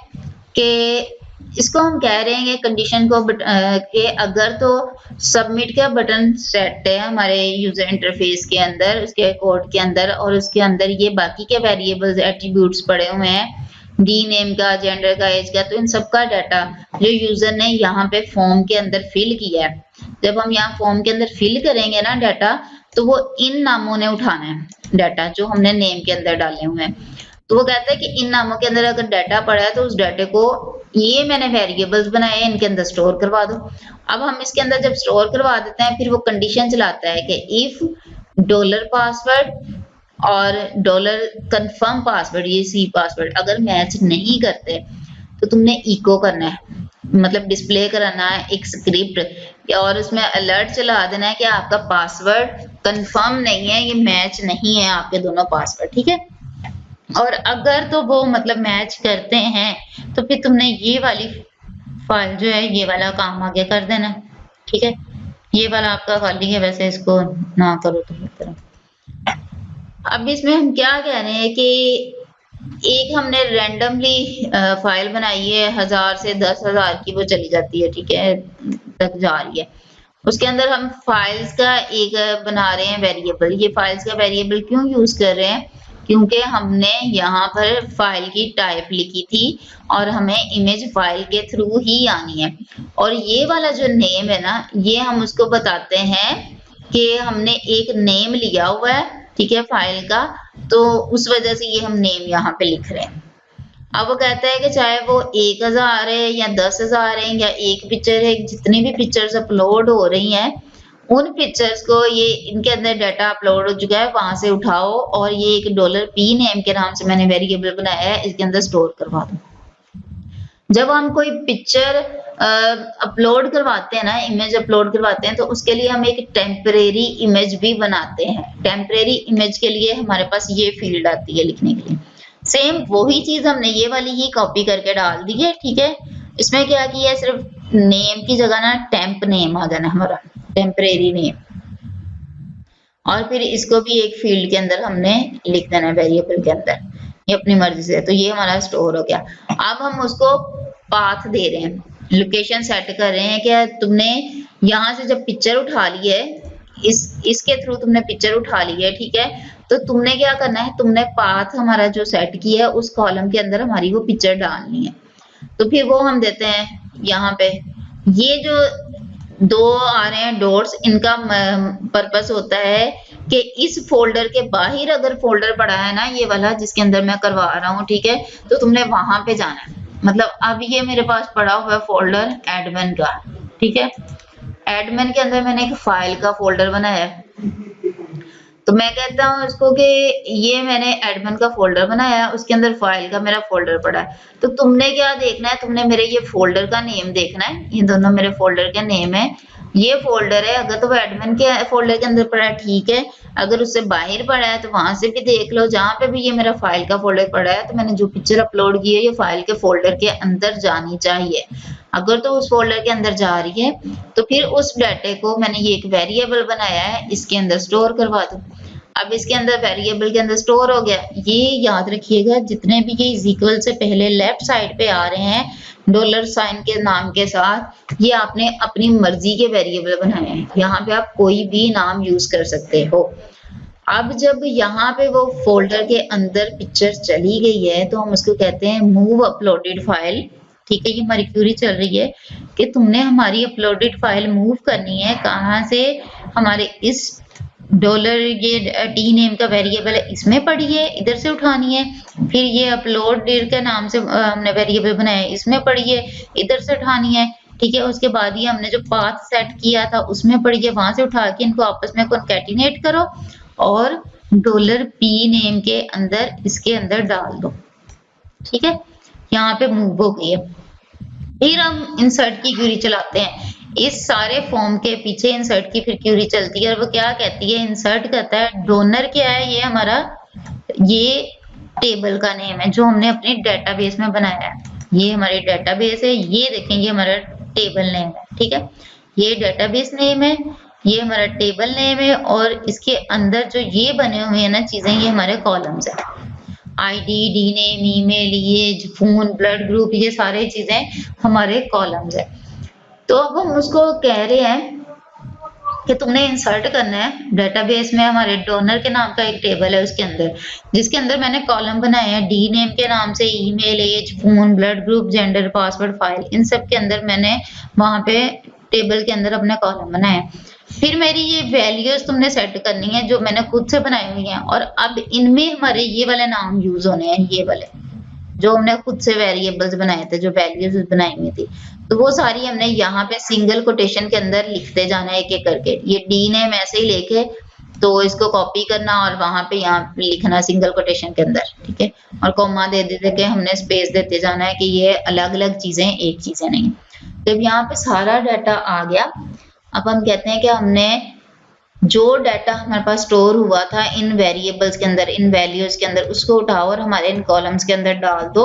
कि इसको हम कह रहे हैं कि कंडीशन को कि अगर तो सबमिट का बटन सेट है हमारे यूजर इंटरफेस के अंदर, उसके कोड के अंदर, और उसके अंदर ये बाकी के वेरिएबल्स एट्रीब्यूट्स पड़े हुए हैं, डी नेम का, जेंडर का, एज का, तो इन सबका डाटा जो यूजर ने यहाँ पे फॉर्म के अंदर फिल किया है, जब हम यहाँ फॉर्म के अंदर फिल करेंगे ना डाटा, तो वो इन नामों ने उठाना है डाटा जो हमने नेम के अंदर डाले हुए हैं। तो वो कहता है कि इन नामों के अंदर अगर डाटा पड़ा है तो उस डाटे को, ये मैंने वेरिएबल्स बनाए हैं, इनके अंदर स्टोर करवा दो। अब हम इसके अंदर जब स्टोर करवा देते हैं, फिर वो कंडीशन चलाता है कि इफ डॉलर पासवर्ड और डॉलर कंफर्म पासवर्ड, ये सी पासवर्ड अगर मैच नहीं करते तो तुमने इको करना है, मतलब डिस्प्ले कराना है एक स्क्रिप्ट, और उसमें अलर्ट चला देना है कि आपका पासवर्ड कंफर्म नहीं है, ये मैच नहीं है आपके दोनों पासवर्ड। ठीक है। और अगर तो वो मतलब मैच करते हैं तो फिर तुमने ये वाली फाइल जो है, ये वाला काम आगे कर देना। ठीक है। ये वाला आपका खाली है, वैसे इसको ना करो तो बेहतर। अब इसमें हम क्या कह रहे हैं कि एक हमने रैंडमली फाइल बनाई है 1000 से 10,000 की, वो चली जाती है, ठीक है, तक जा रही है। उसके अंदर हम फाइल्स का एक बना रहे हैं वेरिएबल। ये फाइल्स का वेरिएबल क्यों यूज कर रहे हैं? क्योंकि हमने यहाँ पर फाइल की टाइप लिखी थी और हमें इमेज फाइल के थ्रू ही आनी है। और ये वाला जो नेम है ना, ये हम उसको बताते हैं कि हमने एक नेम लिया हुआ है, ठीक है, फाइल का, तो उस वजह से ये हम नेम यहाँ पे लिख रहे हैं। अब वो कहता है कि चाहे वो 1000 है या 10,000 है या एक पिक्चर है, जितनी भी पिक्चर्स अपलोड हो रही हैं, उन पिक्चर्स को, ये इनके अंदर डाटा अपलोड हो चुका है, वहां से उठाओ और ये एक $p नेम के नाम से मैंने वेरिएबल बनाया है, इसके अंदर स्टोर करवा दो। जब हम कोई पिक्चर अपलोड करवाते हैं ना, इमेज अपलोड करवाते हैं, तो उसके लिए हम एक टेम्परेरी इमेज भी बनाते हैं। टेम्परेरी इमेज के लिए हमारे पास ये फील्ड आती है लिखने के लिए। सेम वही चीज हमने ये वाली ही कॉपी करके डाल दी है। ठीक है। इसमें क्या किया है, सिर्फ नेम की जगह ना टेम्प नेम आ जाना हमारा, टेम्परेरी नेम, और फिर इसको भी एक फील्ड के अंदर हमने लिख देना है वेरिएबल के अंदर, ये अपनी मर्जी से। तो ये हमारा स्टोर हो गया। अब हम उसको पाथ दे रहे हैं, लोकेशन सेट कर रहे हैं कि तुमने यहाँ से जब पिक्चर उठा ली है, इसके थ्रू तुमने पिक्चर उठा ली है, ठीक है, तो तुमने क्या करना है, तुमने पाथ हमारा जो सेट किया है उस कॉलम के अंदर हमारी वो पिक्चर डालनी है। तो फिर वो हम देते हैं यहाँ पे, ये जो 2 आ रहे हैं डॉट्स, इनका पर्पस होता है कि इस फोल्डर के बाहर अगर फोल्डर पड़ा है ना, ये वाला जिसके अंदर मैं करवा रहा हूँ, ठीक है, तो तुमने वहां पे जाना है। मतलब अब ये मेरे पास पड़ा हुआ है फोल्डर एडमिन का, ठीक है, एडमिन के अंदर मैंने एक फाइल का फोल्डर बनाया है, तो मैं कहता हूँ इसको कि ये मैंने एडमिन का फोल्डर बनाया है, उसके अंदर फाइल का मेरा फोल्डर पड़ा है। तो तुमने क्या देखना है, तुमने मेरे ये फोल्डर का नेम देखना है, ये दोनों मेरे फोल्डर के नेम है। ये फोल्डर है, अगर तो वो एडमिन के फोल्डर के अंदर पड़ा है, ठीक है, अगर उससे बाहर पड़ा है तो वहां से भी देख लो। जहां पे भी ये मेरा फाइल का फोल्डर पड़ा है, तो मैंने जो पिक्चर अपलोड की है ये फाइल के फोल्डर के अंदर जानी चाहिए। अगर तो उस फोल्डर के अंदर जा रही है तो फिर उस डाटे को मैंने ये एक वेरिएबल बनाया है, इसके अंदर स्टोर करवा दो। अब इसके अंदर वेरिएबल के अंदर स्टोर हो गया। ये याद रखिएगा, जितने भी ये इज इक्वल से पहले लेफ्ट साइड पे आ रहे हैं $साइन के नाम के साथ, ये आपने अपनी मर्जी के वेरिएबल बनाए हैं। यहाँ पे आप कोई भी नाम यूज कर सकते हो। अब जब यहाँ पे वो फोल्डर के अंदर पिक्चर चली गई है, तो हम उसको कहते हैं मूव अपलोडेड फाइल। ठीक है, ये हमारी क्वेरी चल रही है कि तुमने हमारी अपलोडेड फाइल मूव करनी है, कहाँ से, हमारे इस ये टी नेम का वेरिएबल है, इसमें पड़ी है, इधर से उठानी है। फिर ये अपलोडेड के नाम से हमने वेरिएबल बनाया है, इसमें पड़ी है, इधर से उठानी है। ठीक है, उसके बाद ये हमने जो पाथ सेट किया था उसमें पड़ी है, वहां से उठा के इनको आपस में कॉन्कैटिनेट करो और $p नेम के अंदर इसके अंदर डाल दो। ठीक है, यहाँ पे मूव हो गई है। फिर हम इंसर्ट की क्वेरी चलाते हैं। इस सारे फॉर्म के पीछे इंसर्ट की फिर क्वेरी चलती है, और वो क्या कहती है, इंसर्ट कहता है डोनर क्या है, ये हमारा ये टेबल का नेम है जो हमने अपने डेटाबेस में बनाया है। ये हमारी डेटाबेस है, ये देखें ये हमारा टेबल नेम है, ठीक है। ये डेटाबेस नेम है, ये हमारा टेबल नेम है और इसके अंदर जो ये बने हुए हैं ना चीजें, ये हमारे कॉलम्स है। ID, D name, email, age, phone, blood group, ये सारे चीजें हमारे कॉलम्स है। तो अब हम उसको कह रहे हैं कि तुमने इंसर्ट करना है डेटाबेस में। हमारे डोनर के नाम का एक टेबल है उसके अंदर, जिसके अंदर मैंने कॉलम बनाए हैं डी नेम के नाम से, email, age, phone, blood group, gender, password, file, इन सब के अंदर मैंने वहां पे टेबल के अंदर अपने कॉलम बनाए हैं। फिर मेरी ये वैल्यूज तुमने सेट करनी है जो मैंने खुद से बनाई हुई हैं, और अब इनमें हमारे ये वाले नाम यूज होने हैं, ये वाले जो हमने खुद से वेरिएबल्स बनाए थे, जो वैल्यूज बनाई हुई थी, तो वो सारी हमने यहाँ पे सिंगल कोटेशन के अंदर लिखते जाना है एक एक करके। ये डी नेम ऐसे ही लेके तो इसको कॉपी करना और वहां पे यहाँ लिखना सिंगल कोटेशन के अंदर, ठीक है। और कॉमा दे देते के हमने स्पेस देते जाना है कि ये अलग अलग चीजें एक चीजें नहीं। तो यहाँ पे सारा डाटा आ गया। अब हम कहते हैं कि हमने जो डाटा हमारे पास स्टोर हुआ था इन वेरिएबल्स के अंदर, इन वैल्यूज के अंदर, उसको उठाओ और हमारे इन कॉलम्स के अंदर डाल दो,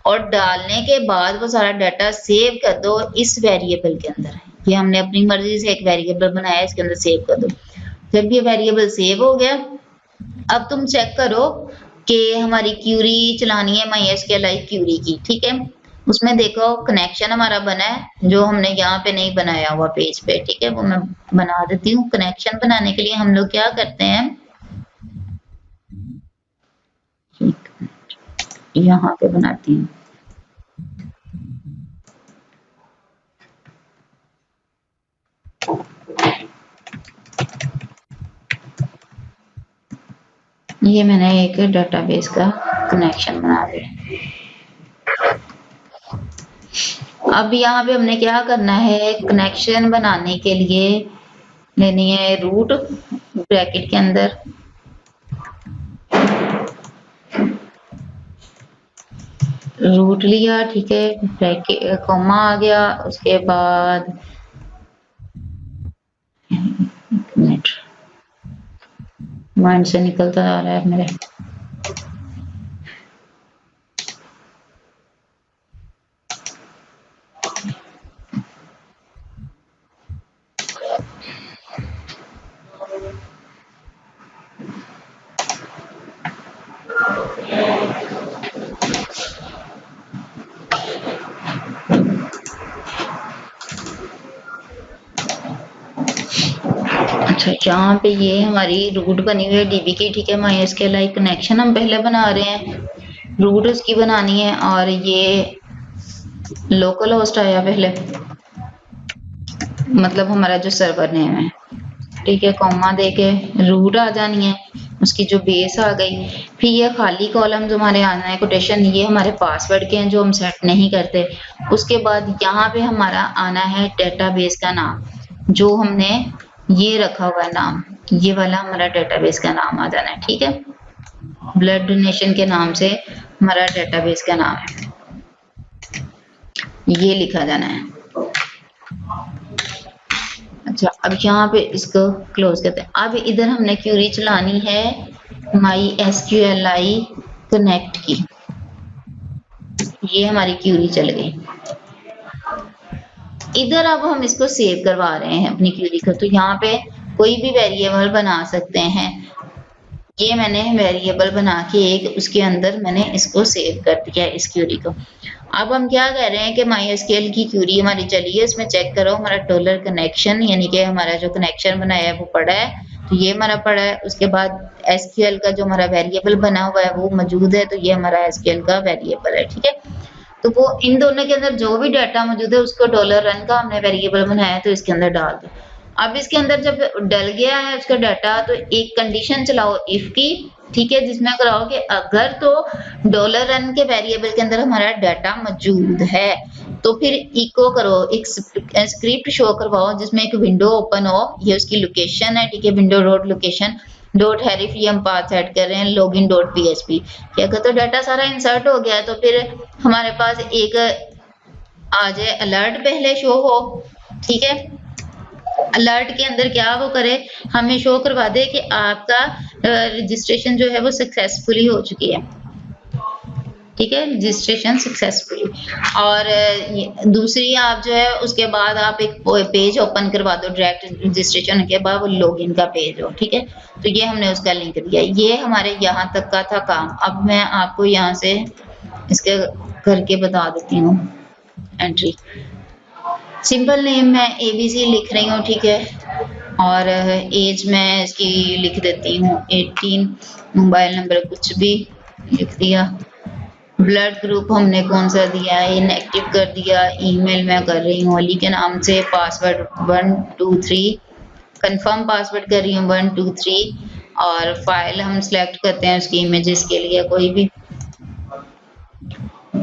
और डालने के बाद वो सारा डाटा सेव कर दो इस वेरिएबल के अंदर। ये हमने अपनी मर्जी से एक वेरिएबल बनाया, इसके अंदर सेव कर दो। जब ये वेरिएबल सेव हो गया, अब तुम चेक करो कि हमारी क्यूरी चलानी है MySQL क्यूरी की, ठीक है। उसमें देखो कनेक्शन हमारा बना है जो हमने यहाँ पे नहीं बनाया हुआ पेज पे, ठीक है। वो मैं बना देती हूँ। कनेक्शन बनाने के लिए हम लोग क्या करते हैं, यहाँ पे बनाती हूँ। ये मैंने एक डेटाबेस का कनेक्शन बना दिया। अब यहाँ पे हमने क्या करना है, कनेक्शन बनाने के लिए लेनी है रूट, ब्रैकेट के अंदर रूट लिया, ठीक है, ब्रैकेट कॉमा आ गया, उसके बाद मिनट माइंड से निकलता जा रहा है मेरे। अच्छा, यहाँ पे ये हमारी रूट बनी हुई है डीबी की, ठीक है। MySQL कनेक्शन हम पहले बना रहे हैं, रूट उसकी बनानी है, और ये लोकल होस्ट आया पहले, मतलब हमारा जो सर्वर नेम है, ठीक है। कॉमा देके रूट आ जानी है, उसकी जो बेस आ गई। फिर ये खाली कॉलम जो हमारे आना है कोटेशन, ये हमारे पासवर्ड के हैं जो हम सेट नहीं करते। उसके बाद यहाँ पे हमारा आना है डेटाबेस का नाम, जो हमने ये रखा हुआ है नाम, ये वाला हमारा डेटाबेस का नाम आ जाना है, ठीक है। ब्लड डोनेशन के नाम से हमारा डेटाबेस का नाम है, ये लिखा जाना है। अच्छा, अब यहाँ पे इसको क्लोज करते हैं। अब इधर हमने क्यूरी चलानी है MySQL कनेक्ट की, ये हमारी क्यूरी चल गई। इधर अब हम इसको सेव करवा रहे हैं अपनी क्यूरी को, तो यहाँ पे कोई भी वेरिएबल बना सकते हैं। ये मैंने वेरिएबल बना के एक उसके अंदर मैंने इसको सेव कर दिया इस क्यूरी को। अब हम क्या कह रहे हैं कि MySQL की क्यूरी हमारी चली है, इसमें चेक करो हमारा डॉलर कनेक्शन, यानी कि हमारा जो कनेक्शन बनाया है वो पड़ा है, तो ये हमारा पड़ा है। उसके बाद SQL का जो हमारा वेरिएबल बना हुआ है वो मौजूद है, तो ये हमारा SQL का वेरिएबल है, ठीक है। तो वो इन दोनों के अंदर जो भी डाटा मौजूद है उसको $run का हमने वेरिएबल बनाया है, तो इसके अंदर डाल दो। अब इसके अंदर जब डल गया है उसका डाटा, तो एक कंडीशन चलाओ इफ की, ठीक है, जिसमें कराओ कि अगर तो $run के वेरिएबल के अंदर हमारा डाटा मौजूद है तो फिर इको करो, एक स्क्रिप्ट शो करवाओ जिसमें एक विंडो ओपन हो, ये उसकी लोकेशन है, ठीक है, विंडो डॉट लोकेशन डॉट हैरिफ, ये हम पाथ सेट कर रहे हैं लॉगिन डॉट PHP। अगर तो डाटा सारा इंसर्ट हो गया तो फिर हमारे पास एक आ जाए अलर्ट पहले शो हो, ठीक है। अलर्ट के अंदर क्या वो करे, हमें शो करवा दे कि आपका रजिस्ट्रेशन जो है वो सक्सेसफुली हो चुकी है। ठीक है, रजिस्ट्रेशन सक्सेसफुली। और दूसरी आप जो है उसके बाद आप एक पेज ओपन करवा दो डायरेक्ट रजिस्ट्रेशन के बाद, वो लॉगिन का पेज हो, ठीक है। तो ये हमने उसका लिंक दिया, ये हमारे यहाँ तक का था काम। अब मैं आपको यहाँ से इसके करके बता देती हूँ एंट्री। सिंपल नेम मैं ABC लिख रही हूँ, ठीक है, और एज मैं इसकी लिख देती हूँ 18, मोबाइल नंबर कुछ भी लिख दिया, ब्लड ग्रुप हमने कौन सा दिया है, इनएक्टिव कर दिया, ईमेल मैं कर रही हूँ अली के नाम से, पासवर्ड 123, कंफर्म पासवर्ड कर रही हूँ 123, और फाइल हम सिलेक्ट करते हैं उसकी इमेजेस के लिए कोई भी।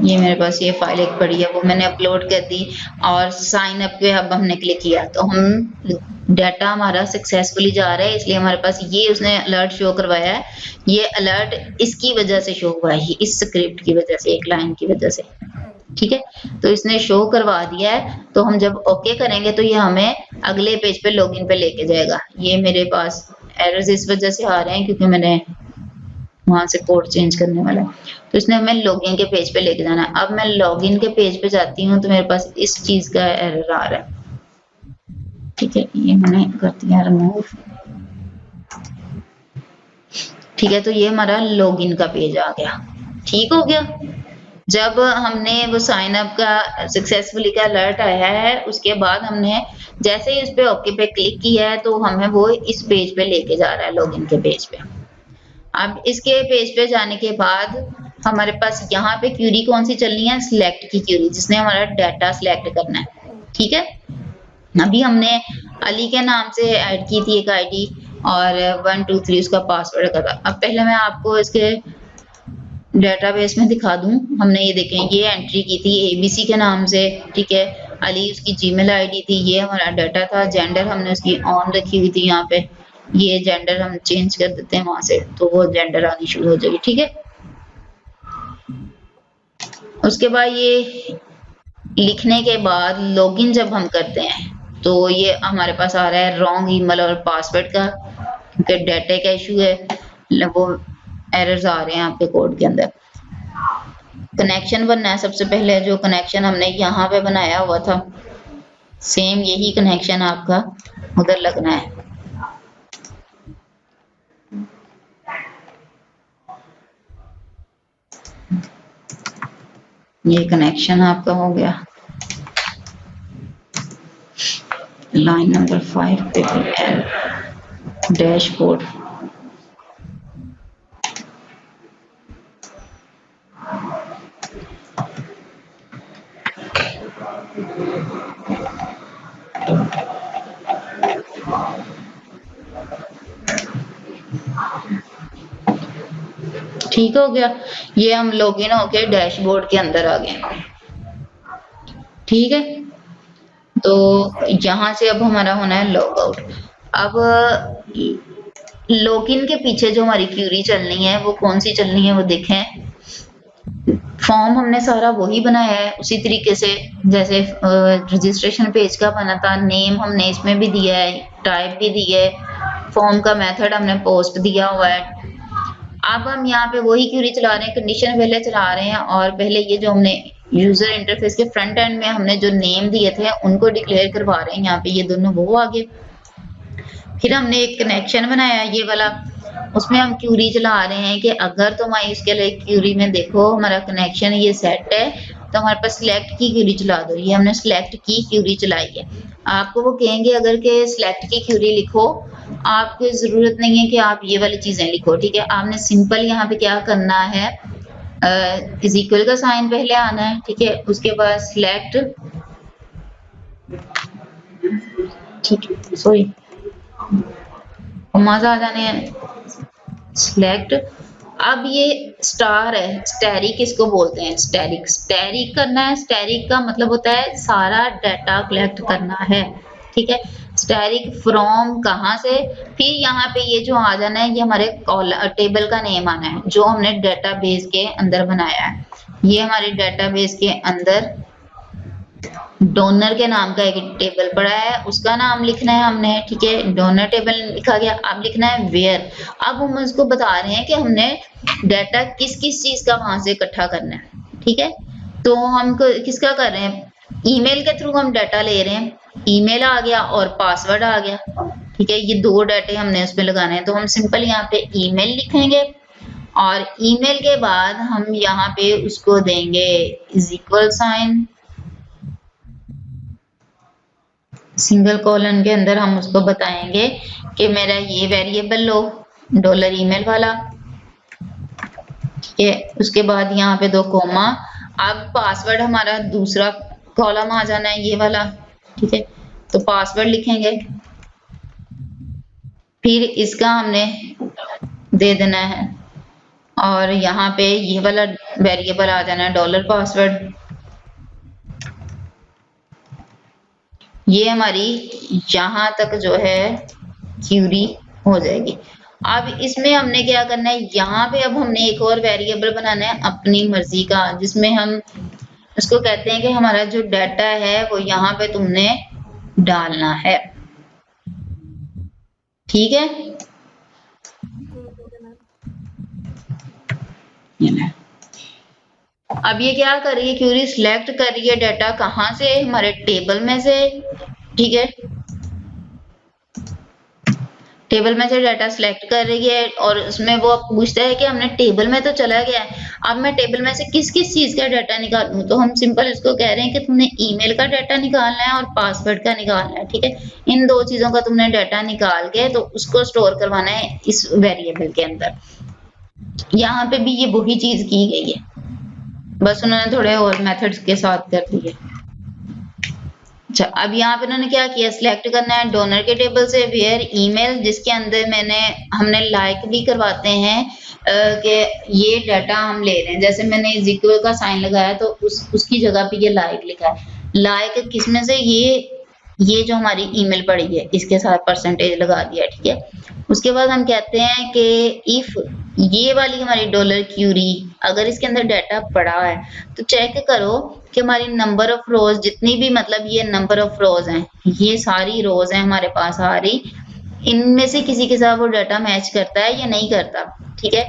ये मेरे पास ये फाइल एक पड़ी है, वो मैंने अपलोड कर दी, और साइन अप पे अब हमने क्लिक किया तो हम डाटा हमारा सक्सेसफुली जा रहा है, इसलिए हमारे पास ये उसने अलर्ट शो करवाया है। ये अलर्ट इसकी वजह से शो हुआ है, इस स्क्रिप्ट की वजह से, एक लाइन की वजह से, ठीक है। तो इसने शो करवा दिया है, तो हम जब ओके करेंगे तो ये हमें अगले पेज पे लॉगिन पे लेके जाएगा। ये मेरे पास एरर्स इस वजह से आ रहे हैं क्योंकि मैंने वहां से कोड चेंज करने वाला है, तो इसने हमें लॉगिन के पेज पे लेके जाना है। अब मैं लॉगिन के पेज पे जाती हूँ तो मेरे पास इस चीज का एरर आ रहा है, ठीक है, ये मैंने कर दिया रिमूव, ठीक है। तो ये हमारा लॉगिन का पेज आ गया, ठीक हो गया। जब हमने वो साइन अप का सक्सेसफुली का अलर्ट आया है, उसके बाद हमने जैसे ही उस पे ओके पे क्लिक किया है तो हमें वो इस पेज पे लेके जा रहा है, लॉगिन के पेज पे। अब इसके पेज पे जाने के बाद हमारे पास यहाँ पे क्यूरी कौन सी चलनी है, सिलेक्ट की क्यूरी, जिसने हमारा डाटा सिलेक्ट करना है, ठीक है। अभी हमने अली के नाम से ऐड की थी एक आईडी और 123 उसका पासवर्ड का था। अब पहले मैं आपको इसके डेटाबेस में दिखा दूं, हमने ये देखें ये एंट्री की थी ABC के नाम से, ठीक है, अली उसकी जीमेल आईडी थी, ये हमारा डाटा था, जेंडर हमने उसकी ऑन रखी हुई थी, यहाँ पे ये जेंडर हम चेंज कर देते हैं वहां से, तो वो जेंडर आनी शुरू हो जाएगी, ठीक है। उसके बाद ये लिखने के बाद लॉगिन जब हम करते हैं तो ये हमारे पास आ रहा है रॉन्ग ईमेल और पासवर्ड का, क्योंकि डाटा का इशू है, वो एरर्स आ रहे हैं आपके कोड के अंदर। कनेक्शन बनना है सबसे पहले, जो कनेक्शन हमने यहाँ पे बनाया हुआ था सेम यही कनेक्शन आपका उधर लगना है। ये कनेक्शन आपका हो गया, लाइन नंबर 5 पे डैशबोर्ड, ठीक हो गया। ये हम लॉगिन होके डैशबोर्ड के अंदर आ गए, ठीक है। तो यहाँ से अब हमारा होना है लॉग आउट। अब लॉगिन के पीछे जो हमारी क्यूरी चलनी है वो कौन सी चलनी है वो देखें। फॉर्म हमने सारा वही बनाया है उसी तरीके से जैसे रजिस्ट्रेशन पेज का बना था, नेम हमने इसमें भी दिया है, टाइप भी दी है, फॉर्म का मेथड हमने पोस्ट दिया हुआ है। अब हम यहाँ पे वही क्यूरी चला रहे हैं, कंडीशन पहले चला रहे हैं, और पहले ये जो हमने यूजर इंटरफेस के फ्रंट एंड में हमने जो नेम दिए थे उनको डिक्लेयर करवा रहे हैं, यहाँ पे ये दोनों वो आगे। फिर हमने एक कनेक्शन बनाया ये वाला, उसमें हम क्यूरी चला रहे हैं कि अगर तुम्हारी इसके लिए क्यूरी में देखो हमारा कनेक्शन ये सेट है तो हमारे पास सिलेक्ट की क्यूरी चला दो। ये हमने सिलेक्ट की क्यूरी चलाई है। आपको वो कहेंगे अगर के सिलेक्ट की क्यूरी लिखो, आपको जरूरत नहीं है कि आप ये वाली चीजें लिखो, ठीक है। आपने सिंपल यहाँ पे क्या करना है, इज इक्वल का साइन पहले आना है, ठीक है, उसके बाद सिलेक्ट, ठीक है, सॉरी मजा आ जाने सिलेक्ट। अब ये स्टार है, स्टैरिक इसको बोलते हैं, स्टैरिक स्टैरिक करना है। स्टैरिक का मतलब होता है सारा डाटा कलेक्ट करना है, ठीक है। स्टैरिक फ्रॉम कहाँ से, फिर यहाँ पे ये जो आ जाना है ये हमारे टेबल का नेम आना है जो हमने डेटाबेस के अंदर बनाया है। ये हमारे डेटाबेस के अंदर डोनर के नाम का एक टेबल पड़ा है, उसका नाम लिखना है हमने, ठीक है। डोनर टेबल लिखा गया, अब लिखना है वेयर। अब हम उसको बता रहे हैं कि हमने डाटा किस किस चीज का वहां से इकट्ठा करना है, ठीक है। तो हम किसका कर रहे हैं, ईमेल के थ्रू हम डाटा ले रहे हैं, ईमेल आ गया और पासवर्ड आ गया, ठीक है। ये दो डाटे हमने उसमें लगाने हैं, तो हम सिंपल यहाँ पे ईमेल लिखेंगे और ईमेल के बाद हम यहाँ पे उसको देंगे is equal sign, single colon के अंदर हम उसको बताएंगे कि मेरा ये वेरिएबल लो डॉलर ईमेल वाला, ठीक है। उसके बाद यहाँ पे 2 कोमा। अब पासवर्ड हमारा दूसरा कॉलम आ जाना है ये वाला, ठीक है। तो पासवर्ड लिखेंगे, फिर इसका हमने दे देना है और यहाँ पे ये वाला वेरिएबल आ जाना है डॉलर पासवर्ड। ये हमारी यहाँ तक जो है क्यूरी हो जाएगी। अब इसमें हमने क्या करना है, यहाँ पे अब हमने एक और वेरिएबल बनाना है अपनी मर्जी का, जिसमें हम उसको कहते हैं कि हमारा जो डाटा है वो यहाँ पे तुमने डालना है, ठीक है। अब ये क्या कर रही है, क्यूरी सिलेक्ट कर रही है डाटा कहाँ से, हमारे टेबल में से, ठीक है। टेबल में से डाटा सिलेक्ट कर रही है और उसमें वो पूछता है कि हमने टेबल में तो चला गया है, अब मैं टेबल में से किस किस चीज का डाटा निकालूं। तो हम सिंपल इसको कह रहे हैं कि तुमने ईमेल का डाटा निकालना है और पासवर्ड का निकालना है, ठीक है। इन 2 चीजों का तुमने डाटा निकाल के तो उसको स्टोर करवाना है इस वेरिएबल के अंदर। यहाँ पे भी ये वही चीज की गई है, बस उन्होंने थोड़े और मेथड्स के साथ कर दिए। अच्छा, अब यहाँ पे उन्होंने क्या किया, सिलेक्ट करना है डोनर के टेबल से वेयर ईमेल, जिसके अंदर हमने लाइक भी करवाते हैं कि ये डाटा हम ले रहे हैं। जैसे मैंने इज इक्वल का साइन लगाया तो उसकी जगह पे ये लाइक लिखा है। लाइक किसमें से, ये जो हमारी ईमेल पड़ी है इसके साथ परसेंटेज लगा दिया, ठीक है। उसके बाद हम कहते हैं कि इफ ये वाली हमारी डॉलर क्यूरी अगर इसके अंदर डाटा पड़ा है तो चेक करो कि हमारी नंबर ऑफ रोज जितनी भी, मतलब ये नंबर ऑफ रोज हैं, ये सारी रोज हैं हमारे पास आ रही, इनमें से किसी के साथ वो डाटा मैच करता है या नहीं करता, ठीक है।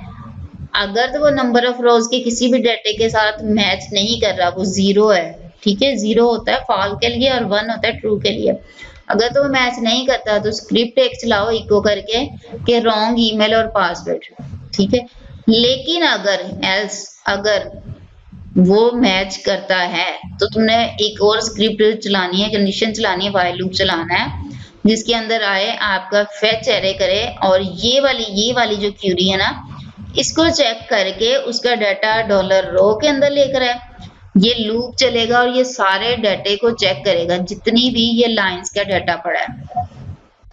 अगर तो वो नंबर ऑफ रोज के किसी भी डाटे के साथ मैच नहीं कर रहा, वो 0 है, ठीक है। 0 होता है फॉल्स के लिए और 1 होता है ट्रू के लिए। अगर तो वो मैच नहीं करता तो स्क्रिप्ट एक चलाओ इको करके कि रॉन्ग ईमेल और पासवर्ड, ठीक है। लेकिन अगर वो मैच करता है तो तुमने एक और स्क्रिप्ट चलानी है, कंडीशन चलानी है, व्हाइल लूप चलाना है, जिसके अंदर आए आपका फेच एरे करे और ये वाली जो क्यूरी है ना, इसको चेक करके उसका डाटा डॉलर रो के अंदर लेकर आए। ये लूप चलेगा और ये सारे डाटे को चेक करेगा, जितनी भी ये लाइंस का डाटा पड़ा है,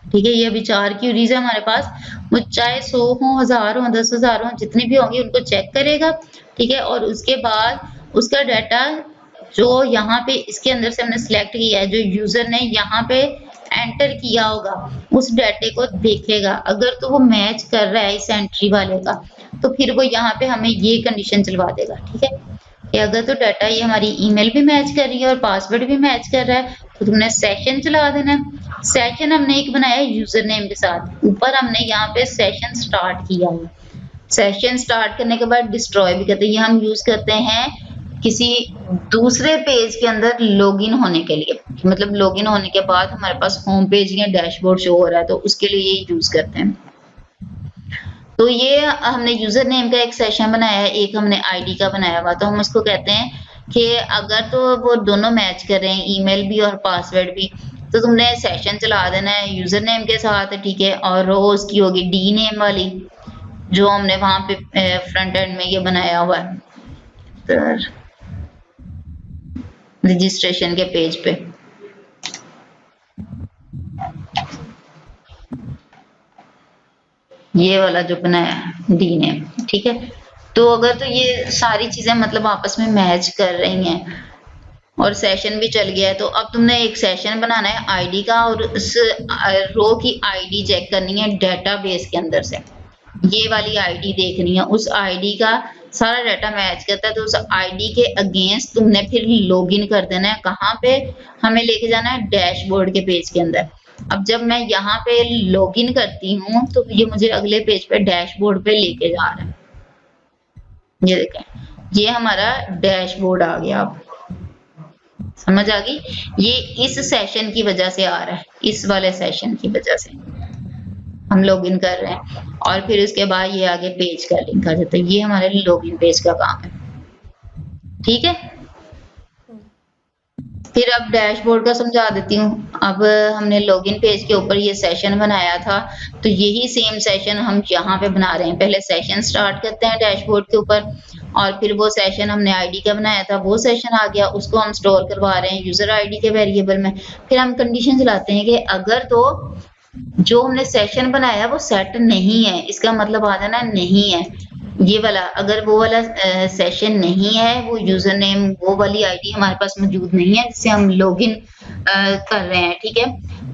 ठीक है। ये अभी 4 क्यूरीज है हमारे पास, वो चाहे 100 हो, 1000 हो, 10,000 हो, जितनी भी होंगी उनको चेक करेगा, ठीक है। और उसके बाद उसका डाटा जो यहाँ पे इसके अंदर से हमने सिलेक्ट किया है, जो यूजर ने यहाँ पे एंटर किया होगा, उस डाटे को देखेगा। अगर तो वो मैच कर रहा है इस एंट्री वाले का तो फिर वो यहाँ पे हमें ये कंडीशन चलवा देगा, ठीक है। कि अगर तो डाटा ये हमारी ईमेल भी मैच कर रही है और पासवर्ड भी मैच कर रहा है तो तुमने सेशन चला देना है। सेशन हमने एक बनाया है यूजर नेम के साथ, ऊपर हमने यहाँ पे सेशन स्टार्ट किया है। सेशन स्टार्ट करने के बाद डिस्ट्रॉय भी करते हैं, ये हम यूज करते हैं किसी दूसरे पेज के अंदर लॉगिन होने के लिए, मतलब लॉगिन होने के बाद हमारे पास होम पेज या डैशबोर्ड शो हो रहा है तो उसके लिए ये यूज करते हैं। तो ये हमने यूजर नेम का एक सेशन बनाया है, एक हमने आईडी का बनाया हुआ, तो हम उसको कहते हैं कि अगर तो वो दोनों मैच कर रहे हैं, ईमेल भी और पासवर्ड भी, तो तुमने सेशन चला देना है यूजर नेम के साथ, ठीक है। और रोज की होगी डी नेम वाली, जो हमने वहां पे फ्रंट एंड में ये बनाया हुआ है रजिस्ट्रेशन के पेज पे। ये वाला जो बनाया है डी नेम, ठीक है। तो अगर तो ये सारी चीजें मतलब आपस में मैच कर रही हैं और सेशन भी चल गया है, तो अब तुमने एक सेशन बनाना है आईडी का और उस रो की आईडी चेक करनी है डेटाबेस के अंदर से, ये वाली आईडी देखनी है, उस आईडी का सारा डाटा मैच करता है, तो उस आईडी के अगेंस्ट तुमने फिर लॉगिन कर देना है। कहाँ पे? हमें लेके जाना है डैशबोर्ड के पेज के अंदर। अब जब मैं यहाँ पे लॉगिन करती हूँ तो ये मुझे अगले पेज पे डैशबोर्ड पे लेके जा रहा है। ये देखें, ये हमारा डैशबोर्ड आ गया। अब समझ आ गई? ये इस सेशन की वजह से आ रहा है, इस वाले सेशन की वजह से हम लॉगिन कर रहे हैं। और फिर उसके बाद ये आगे पेज का लिंक आ जाता है। ये हमारे लॉगिन पेज का काम है। ठीक है, फिर अब डैशबोर्ड का समझा देती हूँ। अब हमने लॉगिन पेज के ऊपर ये सेशन बनाया था, तो यही सेम सेशन हम यहाँ पे बना रहे हैं। पहले सेशन स्टार्ट करते हैं डैशबोर्ड के ऊपर, और फिर वो सेशन हमने आईडी का बनाया था, वो सेशन आ गया, उसको हम स्टोर करवा रहे हैं यूजर आईडी के वेरिएबल में। फिर हम कंडीशन चलाते हैं कि अगर तो जो हमने सेशन बनाया वो सेट नहीं है, इसका मतलब आ जाना नहीं है ये वाला। अगर वो वाला सेशन नहीं है, वो यूजर नेम, वो वाली आईडी हमारे पास मौजूद नहीं है जिससे हम लॉगिन कर रहे हैं, ठीक है,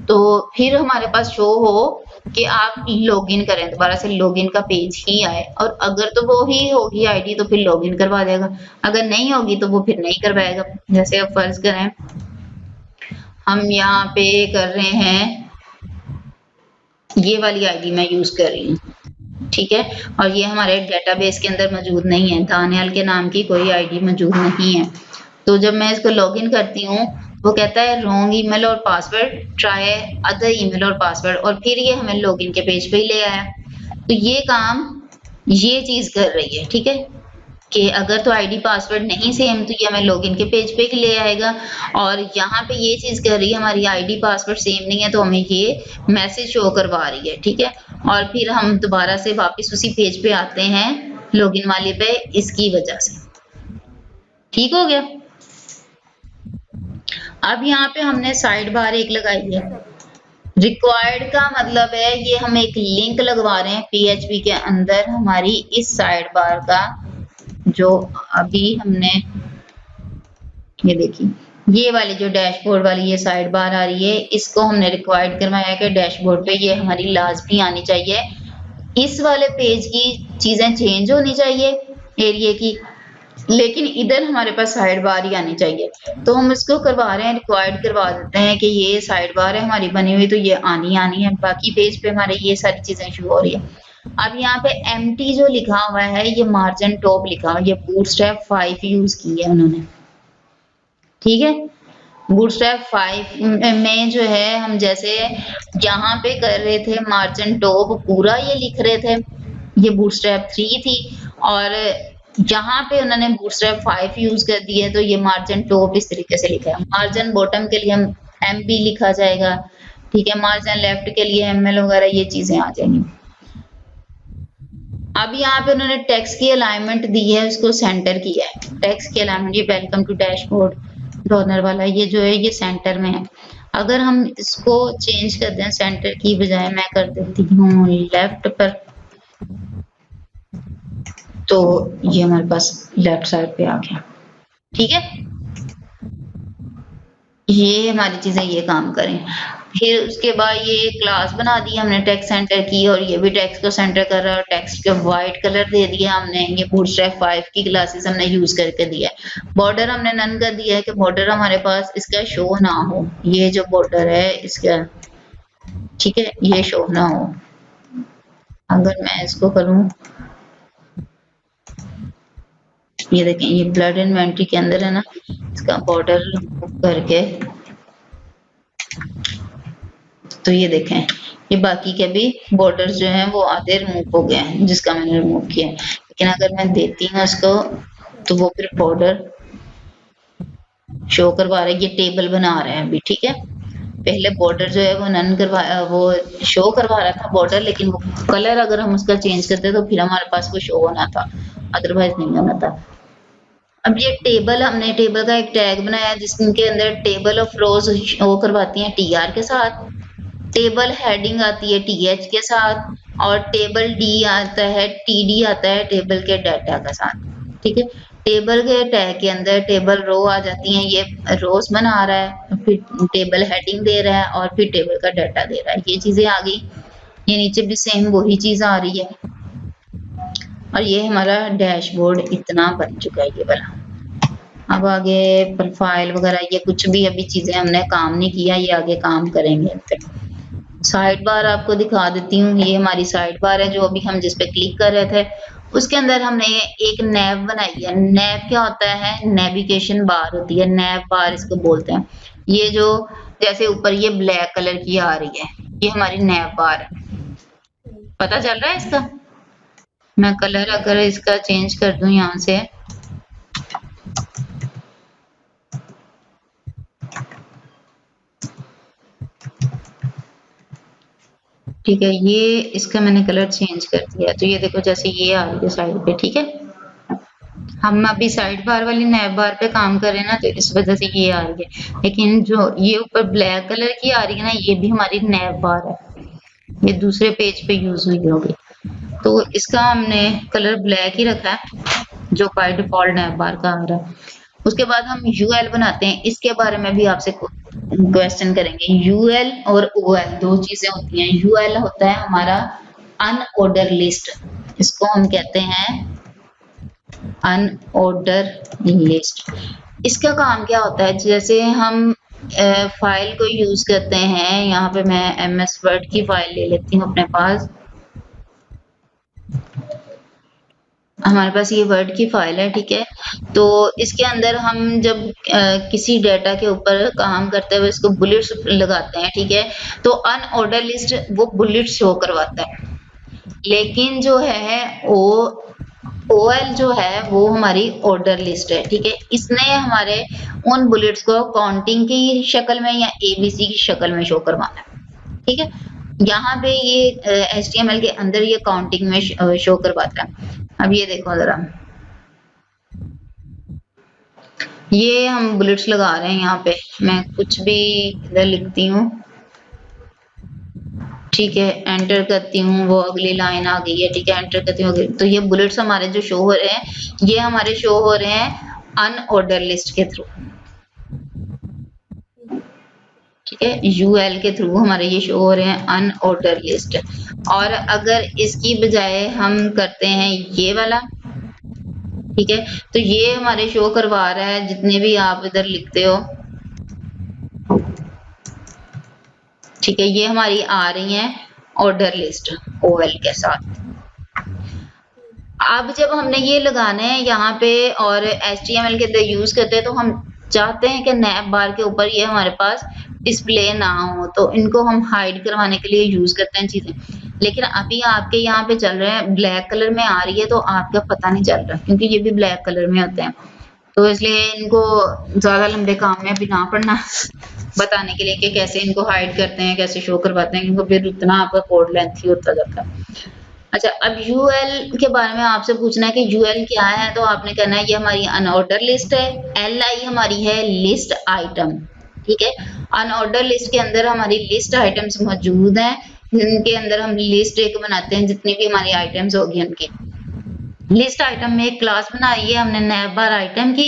तो फिर हमारे पास शो हो कि आप लॉगिन करें, दोबारा से लॉगिन का पेज ही आए। और अगर तो वो ही होगी आईडी तो फिर लॉगिन करवा देगा, अगर नहीं होगी तो वो फिर नहीं करवाएगा। जैसे अब फर्ज करें हम यहाँ पे कर रहे हैं, ये वाली आईडी मैं यूज कर रही हूँ, ठीक है, और ये हमारे डेटाबेस के अंदर मौजूद नहीं है, दानियाल के नाम की कोई आईडी मौजूद नहीं है। तो जब मैं इसको लॉगिन करती हूँ वो कहता है रॉन्ग ईमेल और पासवर्ड, ट्राई अदर ईमेल और पासवर्ड, और फिर ये हमें लॉगिन के पेज पे ही ले आया। तो ये काम ये चीज कर रही है, ठीक है, कि अगर तो आईडी पासवर्ड नहीं सेम तो ये हमें लॉगिन के पेज पे ही ले आएगा। और यहाँ पे ये चीज कर रही है, हमारी आईडी पासवर्ड सेम नहीं है तो हमें ये मैसेज शो करवा रही है, ठीक है। और फिर हम दोबारा से वापस उसी पेज पे आते हैं लॉगिन वाले पे, इसकी वजह से। ठीक हो गया। अब यहाँ पे हमने साइड बार एक लगाई है। रिक्वायर्ड का मतलब है ये हम एक लिंक लगवा रहे हैं पीएचपी के अंदर हमारी इस साइड बार का, जो अभी हमने ये देखिए ये वाली जो डैशबोर्ड वाली ये साइड बार आ रही है, इसको हमने रिक्वायर्ड करवाया कि डैशबोर्ड पे ये हमारी लाजमी आनी चाहिए। इस वाले पेज की चीजें चेंज होनी चाहिए एरिया की, लेकिन इधर हमारे पास साइड बार ही आनी चाहिए। तो हम इसको करवा रहे हैं, रिक्वायर्ड करवा देते हैं कि ये साइड बार है हमारी बनी हुई, तो ये आनी है, बाकी पेज पे हमारे ये सारी चीजें शुरू हो रही है। अब यहाँ पे एम्प्टी जो लिखा हुआ है ये मार्जिन टॉप लिखा हुआ है, ये बूटस्ट्रैप 5 यूज की है उन्होंने, ठीक है। बूटस्ट्रैप 5 में जो है हम जैसे यहाँ पे कर रहे थे मार्जिन टॉप पूरा ये लिख रहे थे, ये बूटस्ट्रैप 3 थी, और यहाँ पे उन्होंने बूटस्ट्रैप 5 यूज कर दिया है, तो ये मार्जिन टॉप इस तरीके से लिखा है। मार्जिन बॉटम के लिए हम एमपी लिखा जाएगा, ठीक है, मार्जिन लेफ्ट के लिए एमएल वगैरह ये चीजें आ जाएंगी। अब यहाँ पे उन्होंने टेक्स्ट की अलाइनमेंट दी है, उसको सेंटर किया है। टेक्स्ट की अलाइनमेंट, ये वेलकम टू डैशबोर्ड डॉलर वाला ये जो है ये सेंटर में है। अगर हम इसको चेंज कर दें सेंटर की बजाय मैं कर देती हूँ लेफ्ट पर, तो ये हमारे पास लेफ्ट साइड पे आ गया, ठीक है। ये हमारी चीजें ये काम करें। फिर उसके बाद ये क्लास बना दी हमने टेक्स्ट सेंटर की, और ये भी टेक्स्ट को सेंटर कर रहा है, टेक्स्ट को व्हाइट कलर दे दिया हमने। ये बूटस्ट्रैप 5 की क्लासेस हमने यूज करके दिया है। बॉर्डर हमने नन कर दिया है कि बॉर्डर हमारे पास इसका शो ना हो, ये जो बॉर्डर है इसका, ठीक है, ये शो ना हो। अगर मैं इसको करूं, ये देखें ये ब्लड इन्वेंट्री के अंदर है ना, इसका बॉर्डर करके, तो ये देखें ये बाकी के भी बॉर्डर्स जो हैं वो आधे रिमूव हो गए हैं जिसका मैंने रिमूव किया है। लेकिन अगर मैं देती हूँ उसको तो वो फिर बॉर्डर शो करवा रहा है, ये टेबल बना रहे हैं अभी, ठीक है। पहले बॉर्डर जो है वो नन करवाया, वो शो करवा रहा था बॉर्डर, लेकिन वो कलर अगर हम उसका चेंज करते तो फिर हमारे पास वो शो होना था, अदरवाइज नहीं होना था। अब ये टेबल, हमने टेबल का एक टैग बनाया जिसके अंदर टेबल ऑफ रोज शो करवाती हैं टीआर के साथ, टेबल हेडिंग आती है टीएच के साथ, और टेबल डी आता है, टीडी आता है टेबल के डाटा के साथ, ठीक है। टेबल के टैग के अंदर टेबल रो आ जाती हैं, ये रोज बना रहा है, फिर टेबल हेडिंग दे रहा है, और फिर टेबल का डाटा दे रहा है। ये चीजें आ गई। ये नीचे भी सेम वही चीज आ रही है, और ये हमारा डैशबोर्ड इतना बन चुका है ये वाला। अब आगे प्रोफाइल वगैरह ये कुछ भी अभी चीजें हमने काम नहीं किया, ये आगे काम करेंगे। साइड बार आपको दिखा देती हूँ, ये हमारी साइड बार है जो अभी हम जिस पे क्लिक कर रहे थे। उसके अंदर हमने एक नैव बनाई है। नैव क्या होता है? नेविगेशन बार होती है, नैव बार इसको बोलते हैं। ये जो जैसे ऊपर ये ब्लैक कलर की आ रही है, ये हमारी नैव बार है। पता चल रहा है इसका? मैं कलर अगर इसका चेंज कर दूं यहाँ से, ठीक है, ये इसका मैंने कलर चेंज कर दिया तो ये देखो जैसे ये आ रही है साइड पे। ठीक है, हम अभी साइड बार वाली नैव बार पे काम कर रहे हैं ना, तो इस वजह से ये आ रही है। लेकिन जो ये ऊपर ब्लैक कलर की आ रही है ना, ये भी हमारी नैव बार है, ये दूसरे पेज पे यूज हुई होगी। तो इसका हमने कलर ब्लैक ही रखा है जो बाय डिफॉल्ट नैव बार का आ रहा है। उसके बाद हम यूएल बनाते हैं, इसके बारे में भी आपसे क्वेश्चन करेंगे। यूएल और ओएल दो चीजें होती हैं। यूएल होता है हमारा अनऑर्डर लिस्ट, इसको हम कहते हैं अनऑर्डर लिस्ट। इसका काम क्या होता है? जैसे हम फाइल को यूज करते हैं, यहाँ पे मैं एमएस वर्ड की फाइल ले लेती हूँ अपने पास। हमारे पास ये वर्ड की फाइल है, ठीक है। तो इसके अंदर हम जब किसी डेटा के ऊपर काम करते हुए इसको बुलेट्स लगाते हैं, ठीक है, तो अनऑर्डर लिस्ट वो बुलेट शो करवाता है। लेकिन जो है ओएल जो है वो हमारी ऑर्डर लिस्ट है, ठीक है। इसने हमारे उन बुलेट्स को काउंटिंग की शक्ल में या एबीसी की शक्ल में शो करवाना है, ठीक है। यहाँ पे ये HTML के अंदर ये काउंटिंग में शो करवाता है। अब ये देखो जरा, ये हम बुलेट्स लगा रहे हैं। यहाँ पे मैं कुछ भी इधर लिखती हूँ, ठीक है, एंटर करती हूँ, वो अगली लाइन आ गई है, ठीक है, एंटर करती हूँ। तो ये बुलेट्स हमारे जो शो हो रहे हैं, ये हमारे शो हो रहे हैं अनऑर्डर लिस्ट के थ्रू, ठीक है। यूएल के थ्रू हमारे ये शो हो रहे हैं अनऑर्डर लिस्ट। और अगर इसकी बजाय हम करते हैं ये वाला, ठीक है, तो ये हमारे शो करवा रहा है जितने भी आप इधर लिखते हो, ठीक है, ये हमारी आ रही हैं ऑर्डर लिस्ट ओएल के साथ। अब जब हमने ये लगाना है यहाँ पे और HTML के अंदर यूज करते हैं, तो हम चाहते हैं कि नैव बार के ऊपर ये हमारे पास डिस्प्ले ना हो, तो इनको हम हाइड करवाने के लिए यूज करते हैं चीजें। लेकिन अभी आपके यहाँ पे चल रहे हैं ब्लैक कलर में आ रही है, तो आपका पता नहीं चल रहा क्योंकि ये भी ब्लैक कलर में होते हैं। तो इसलिए इनको ज्यादा लंबे काम में भी ना पड़ना बताने के लिए कि कैसे इनको हाइड करते हैं, कैसे शो करवाते हैं, क्योंकि फिर उतना आपका कोड लेंथी होता जाता है। अच्छा, अब यूएल के बारे में आपसे पूछना है कि यूएल क्या है, तो आपने कहना है ये हमारी अनऑर्डर लिस्ट है। एलआई हमारी है लिस्ट आइटम, ठीक है। अनऑर्डर लिस्ट के अंदर हमारी लिस्ट आइटम्स मौजूद हैं, जिनके अंदर हम लिस्ट एक बनाते हैं, जितनी भी हमारी आइटम्स होगी उनकी। लिस्ट आइटम में एक क्लास बनाई है हमने नैव बार आइटम की,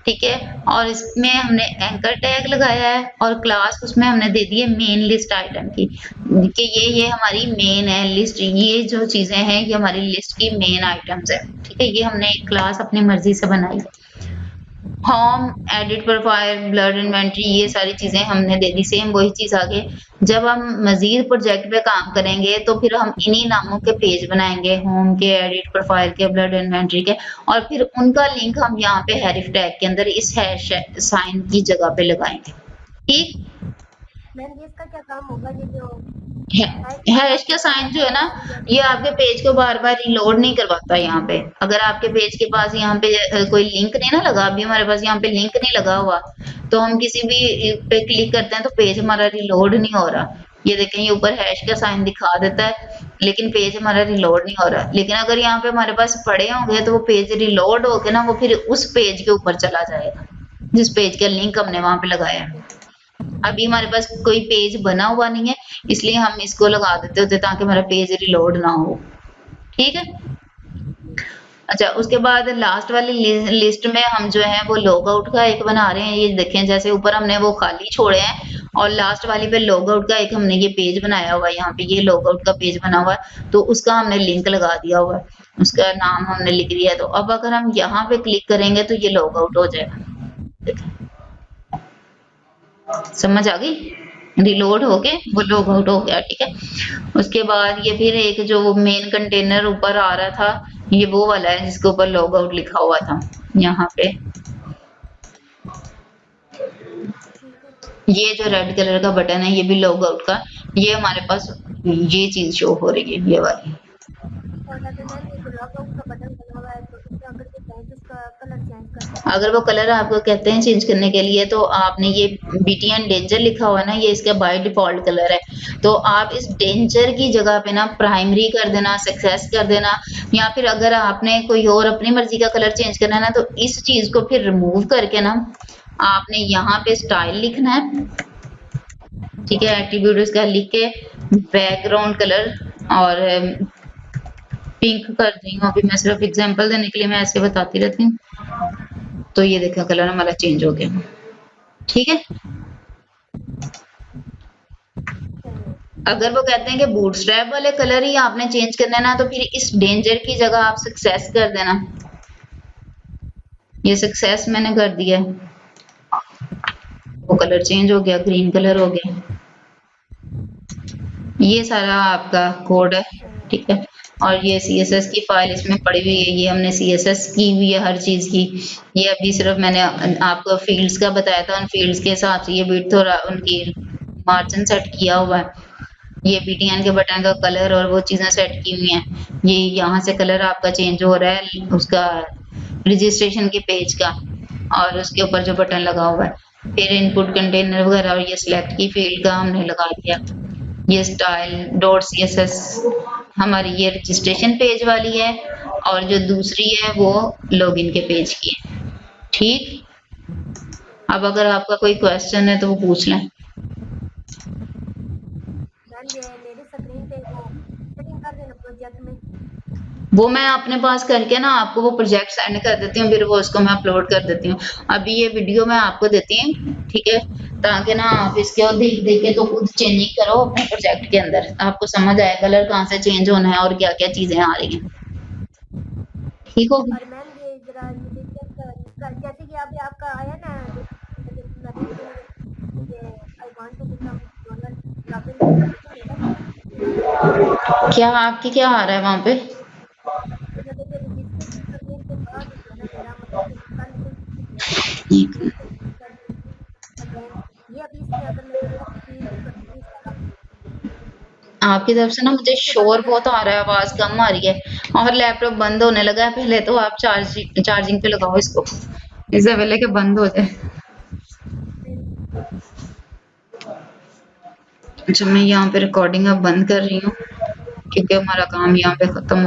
ठीक है, और इसमें हमने एंकर टैग लगाया है और क्लास उसमें हमने दे दी है मेन लिस्ट आइटम की, कि ये हमारी मेन है लिस्ट। ये जो चीजें हैं ये हमारी लिस्ट की मेन आइटम्स है, ठीक है। ये हमने एक क्लास अपनी मर्जी से बनाई है। Home, edit profile, blood inventory, ये सारी चीजें हमने दे दी। सेम वही चीज आगे जब हम मजीद प्रोजेक्ट पे काम करेंगे तो फिर हम इन्हीं नामों के पेज बनाएंगे, होम के, एडिट प्रोफाइल के, ब्लड इन्वेंट्री के, और फिर उनका लिंक हम यहाँ पे हैरिफ टैग के अंदर इस हैश साइन की जगह पे लगाएंगे, ठीक। मैम ये इसका क्या काम होगा? ये जो हैश का साइन जो है ना, ये आपके पेज को बार बार रिलोड नहीं करवाता। यहाँ पे अगर आपके पेज के पास यहाँ पे कोई लिंक नहीं ना लगा, अभी हमारे पास यहाँ पे लिंक नहीं लगा हुआ, तो हम किसी भी पे क्लिक करते हैं तो पेज हमारा रिलोड नहीं हो रहा। ये देखें, ये ऊपर हैश का साइन दिखा देता है लेकिन पेज हमारा रिलोड नहीं हो रहा। लेकिन अगर यहाँ पे हमारे पास पड़े होंगे तो वो पेज रिलोड होके ना वो फिर उस पेज के ऊपर चला जाएगा जिस पेज का लिंक हमने वहां पे लगाया है। अभी हमारे पास कोई पेज बना हुआ नहीं है, इसलिए हम इसको लगा देते होते ताकि हमारा पेज रिलोड ना हो, ठीक है। अच्छा, उसके बाद लास्ट वाली लिस्ट में हम जो है वो लॉग आउट का एक बना रहे हैं। ये देखें, जैसे ऊपर हमने वो खाली छोड़े हैं और लास्ट वाली पे लॉग आउट का एक हमने ये पेज बनाया हुआ है। यहाँ पे ये लॉग आउट का पेज बना हुआ है, तो उसका हमने लिंक लगा दिया हुआ है। उसका नाम हमने लिख दिया। तो अब अगर हम यहाँ पे क्लिक करेंगे तो ये लॉग आउट हो जाएगा। समझ आ गई? रिलोड होके वो लॉग आउट हो गया। ठीक है, उसके बाद ये फिर एक जो मेन कंटेनर ऊपर आ रहा था, ये वो वाला है जिसके ऊपर लॉग आउट लिखा हुआ था। यहाँ पे ये जो रेड कलर का बटन है, ये भी लॉग आउट का, ये हमारे पास ये चीज शो हो रही है, ये वाली। और अगर मैम ये लॉग आउट का बटन बना हुआ है तो इसमें अगर ये चाहे तो उसका कलर चेंज कर सकते हैं। अगर वो कलर आपको कहते हैं चेंज करने के लिए, तो आपने ये BTN डेंजर लिखा हुआ है ना, ये इसका बाय डिफॉल्ट कलर है। तो आप इस डेंजर की जगह पे ना प्राइमरी कर देना, सक्सेस कर देना, या फिर अगर आपने कोई और अपनी मर्जी का कलर चेंज करना है ना, तो इस चीज को फिर रिमूव करके ना आपने यहाँ पे स्टाइल लिखना है। ठीक है, एट्रीब्यूट इसका लिख के बैकग्राउंड कलर और पिंक कर रही हूँ। अभी मैं सिर्फ एग्जांपल देने के लिए मैं ऐसे बताती रहती हूँ। तो ये देखो कलर हमारा चेंज हो गया। ठीक है, अगर वो कहते हैं कि बूटस्ट्रैप वाले कलर ही आपने चेंज करना है ना, तो फिर इस डेंजर की जगह आप सक्सेस कर देना। ये सक्सेस मैंने कर दिया, वो कलर चेंज हो गया, ग्रीन कलर हो गया। ये सारा आपका कोड है। ठीक है, और ये CSS की फाइल इसमें पड़ी हुई है, ये हमने CSS की हुई है हर चीज की। ये अभी सिर्फ मैंने आपको फील्ड्स का बताया था, उन फील्ड्स के साथ ये विड्थ और उनकी मार्जिन सेट किया हुआ है। ये BTN के बटन का कलर और वो चीजें सेट की हुई हैं। ये यहाँ से कलर आपका चेंज हो रहा है उसका रजिस्ट्रेशन के पेज का, और उसके ऊपर जो बटन लगा हुआ है। फिर इनपुट कंटेनर वगैरह और ये सिलेक्ट की फील्ड का हमने लगा दिया। ये स्टाइल डॉट CSS हमारी ये रजिस्ट्रेशन पेज वाली है, और जो दूसरी है वो लॉगिन के पेज की है। ठीक, अब अगर आपका कोई क्वेश्चन है तो वो पूछ लें। मैम ये मेरी स्क्रीन पे वो सेटिंग कर देना प्रोजेक्ट में। वो मैं अपने पास करके ना आपको वो प्रोजेक्ट सेंड कर देती हूँ, फिर वो उसको मैं अपलोड कर देती हूँ। अभी ये वीडियो मैं आपको देती हूँ, ठीक है, ताकि ना आप इसके देख देख के तो खुद चेंजिंग करो अपने प्रोजेक्ट के अंदर, आपको समझ आए कलर कहाँ से चेंज होना है और क्या क्या चीजें आ रही हैं। ठीक होगी? और मैम ये जरा मुझे चेक जैसे कि अभी आपका आया ना ये I want to become donor, क्या आपकी क्या आ रहा है वहां पे? ये अभी इसमें अगर मैं आपकी तरफ से ना मुझे शोर बहुत आ रहा है, आवाज कम आ रही है, और लैपटॉप बंद होने लगा है। पहले तो आप चार्जिंग पे लगाओ इसको, इससे पहले कि बंद हो जाए। अच्छा, मैं यहाँ पे रिकॉर्डिंग अब बंद कर रही हूँ क्योंकि हमारा काम यहाँ पे खत्म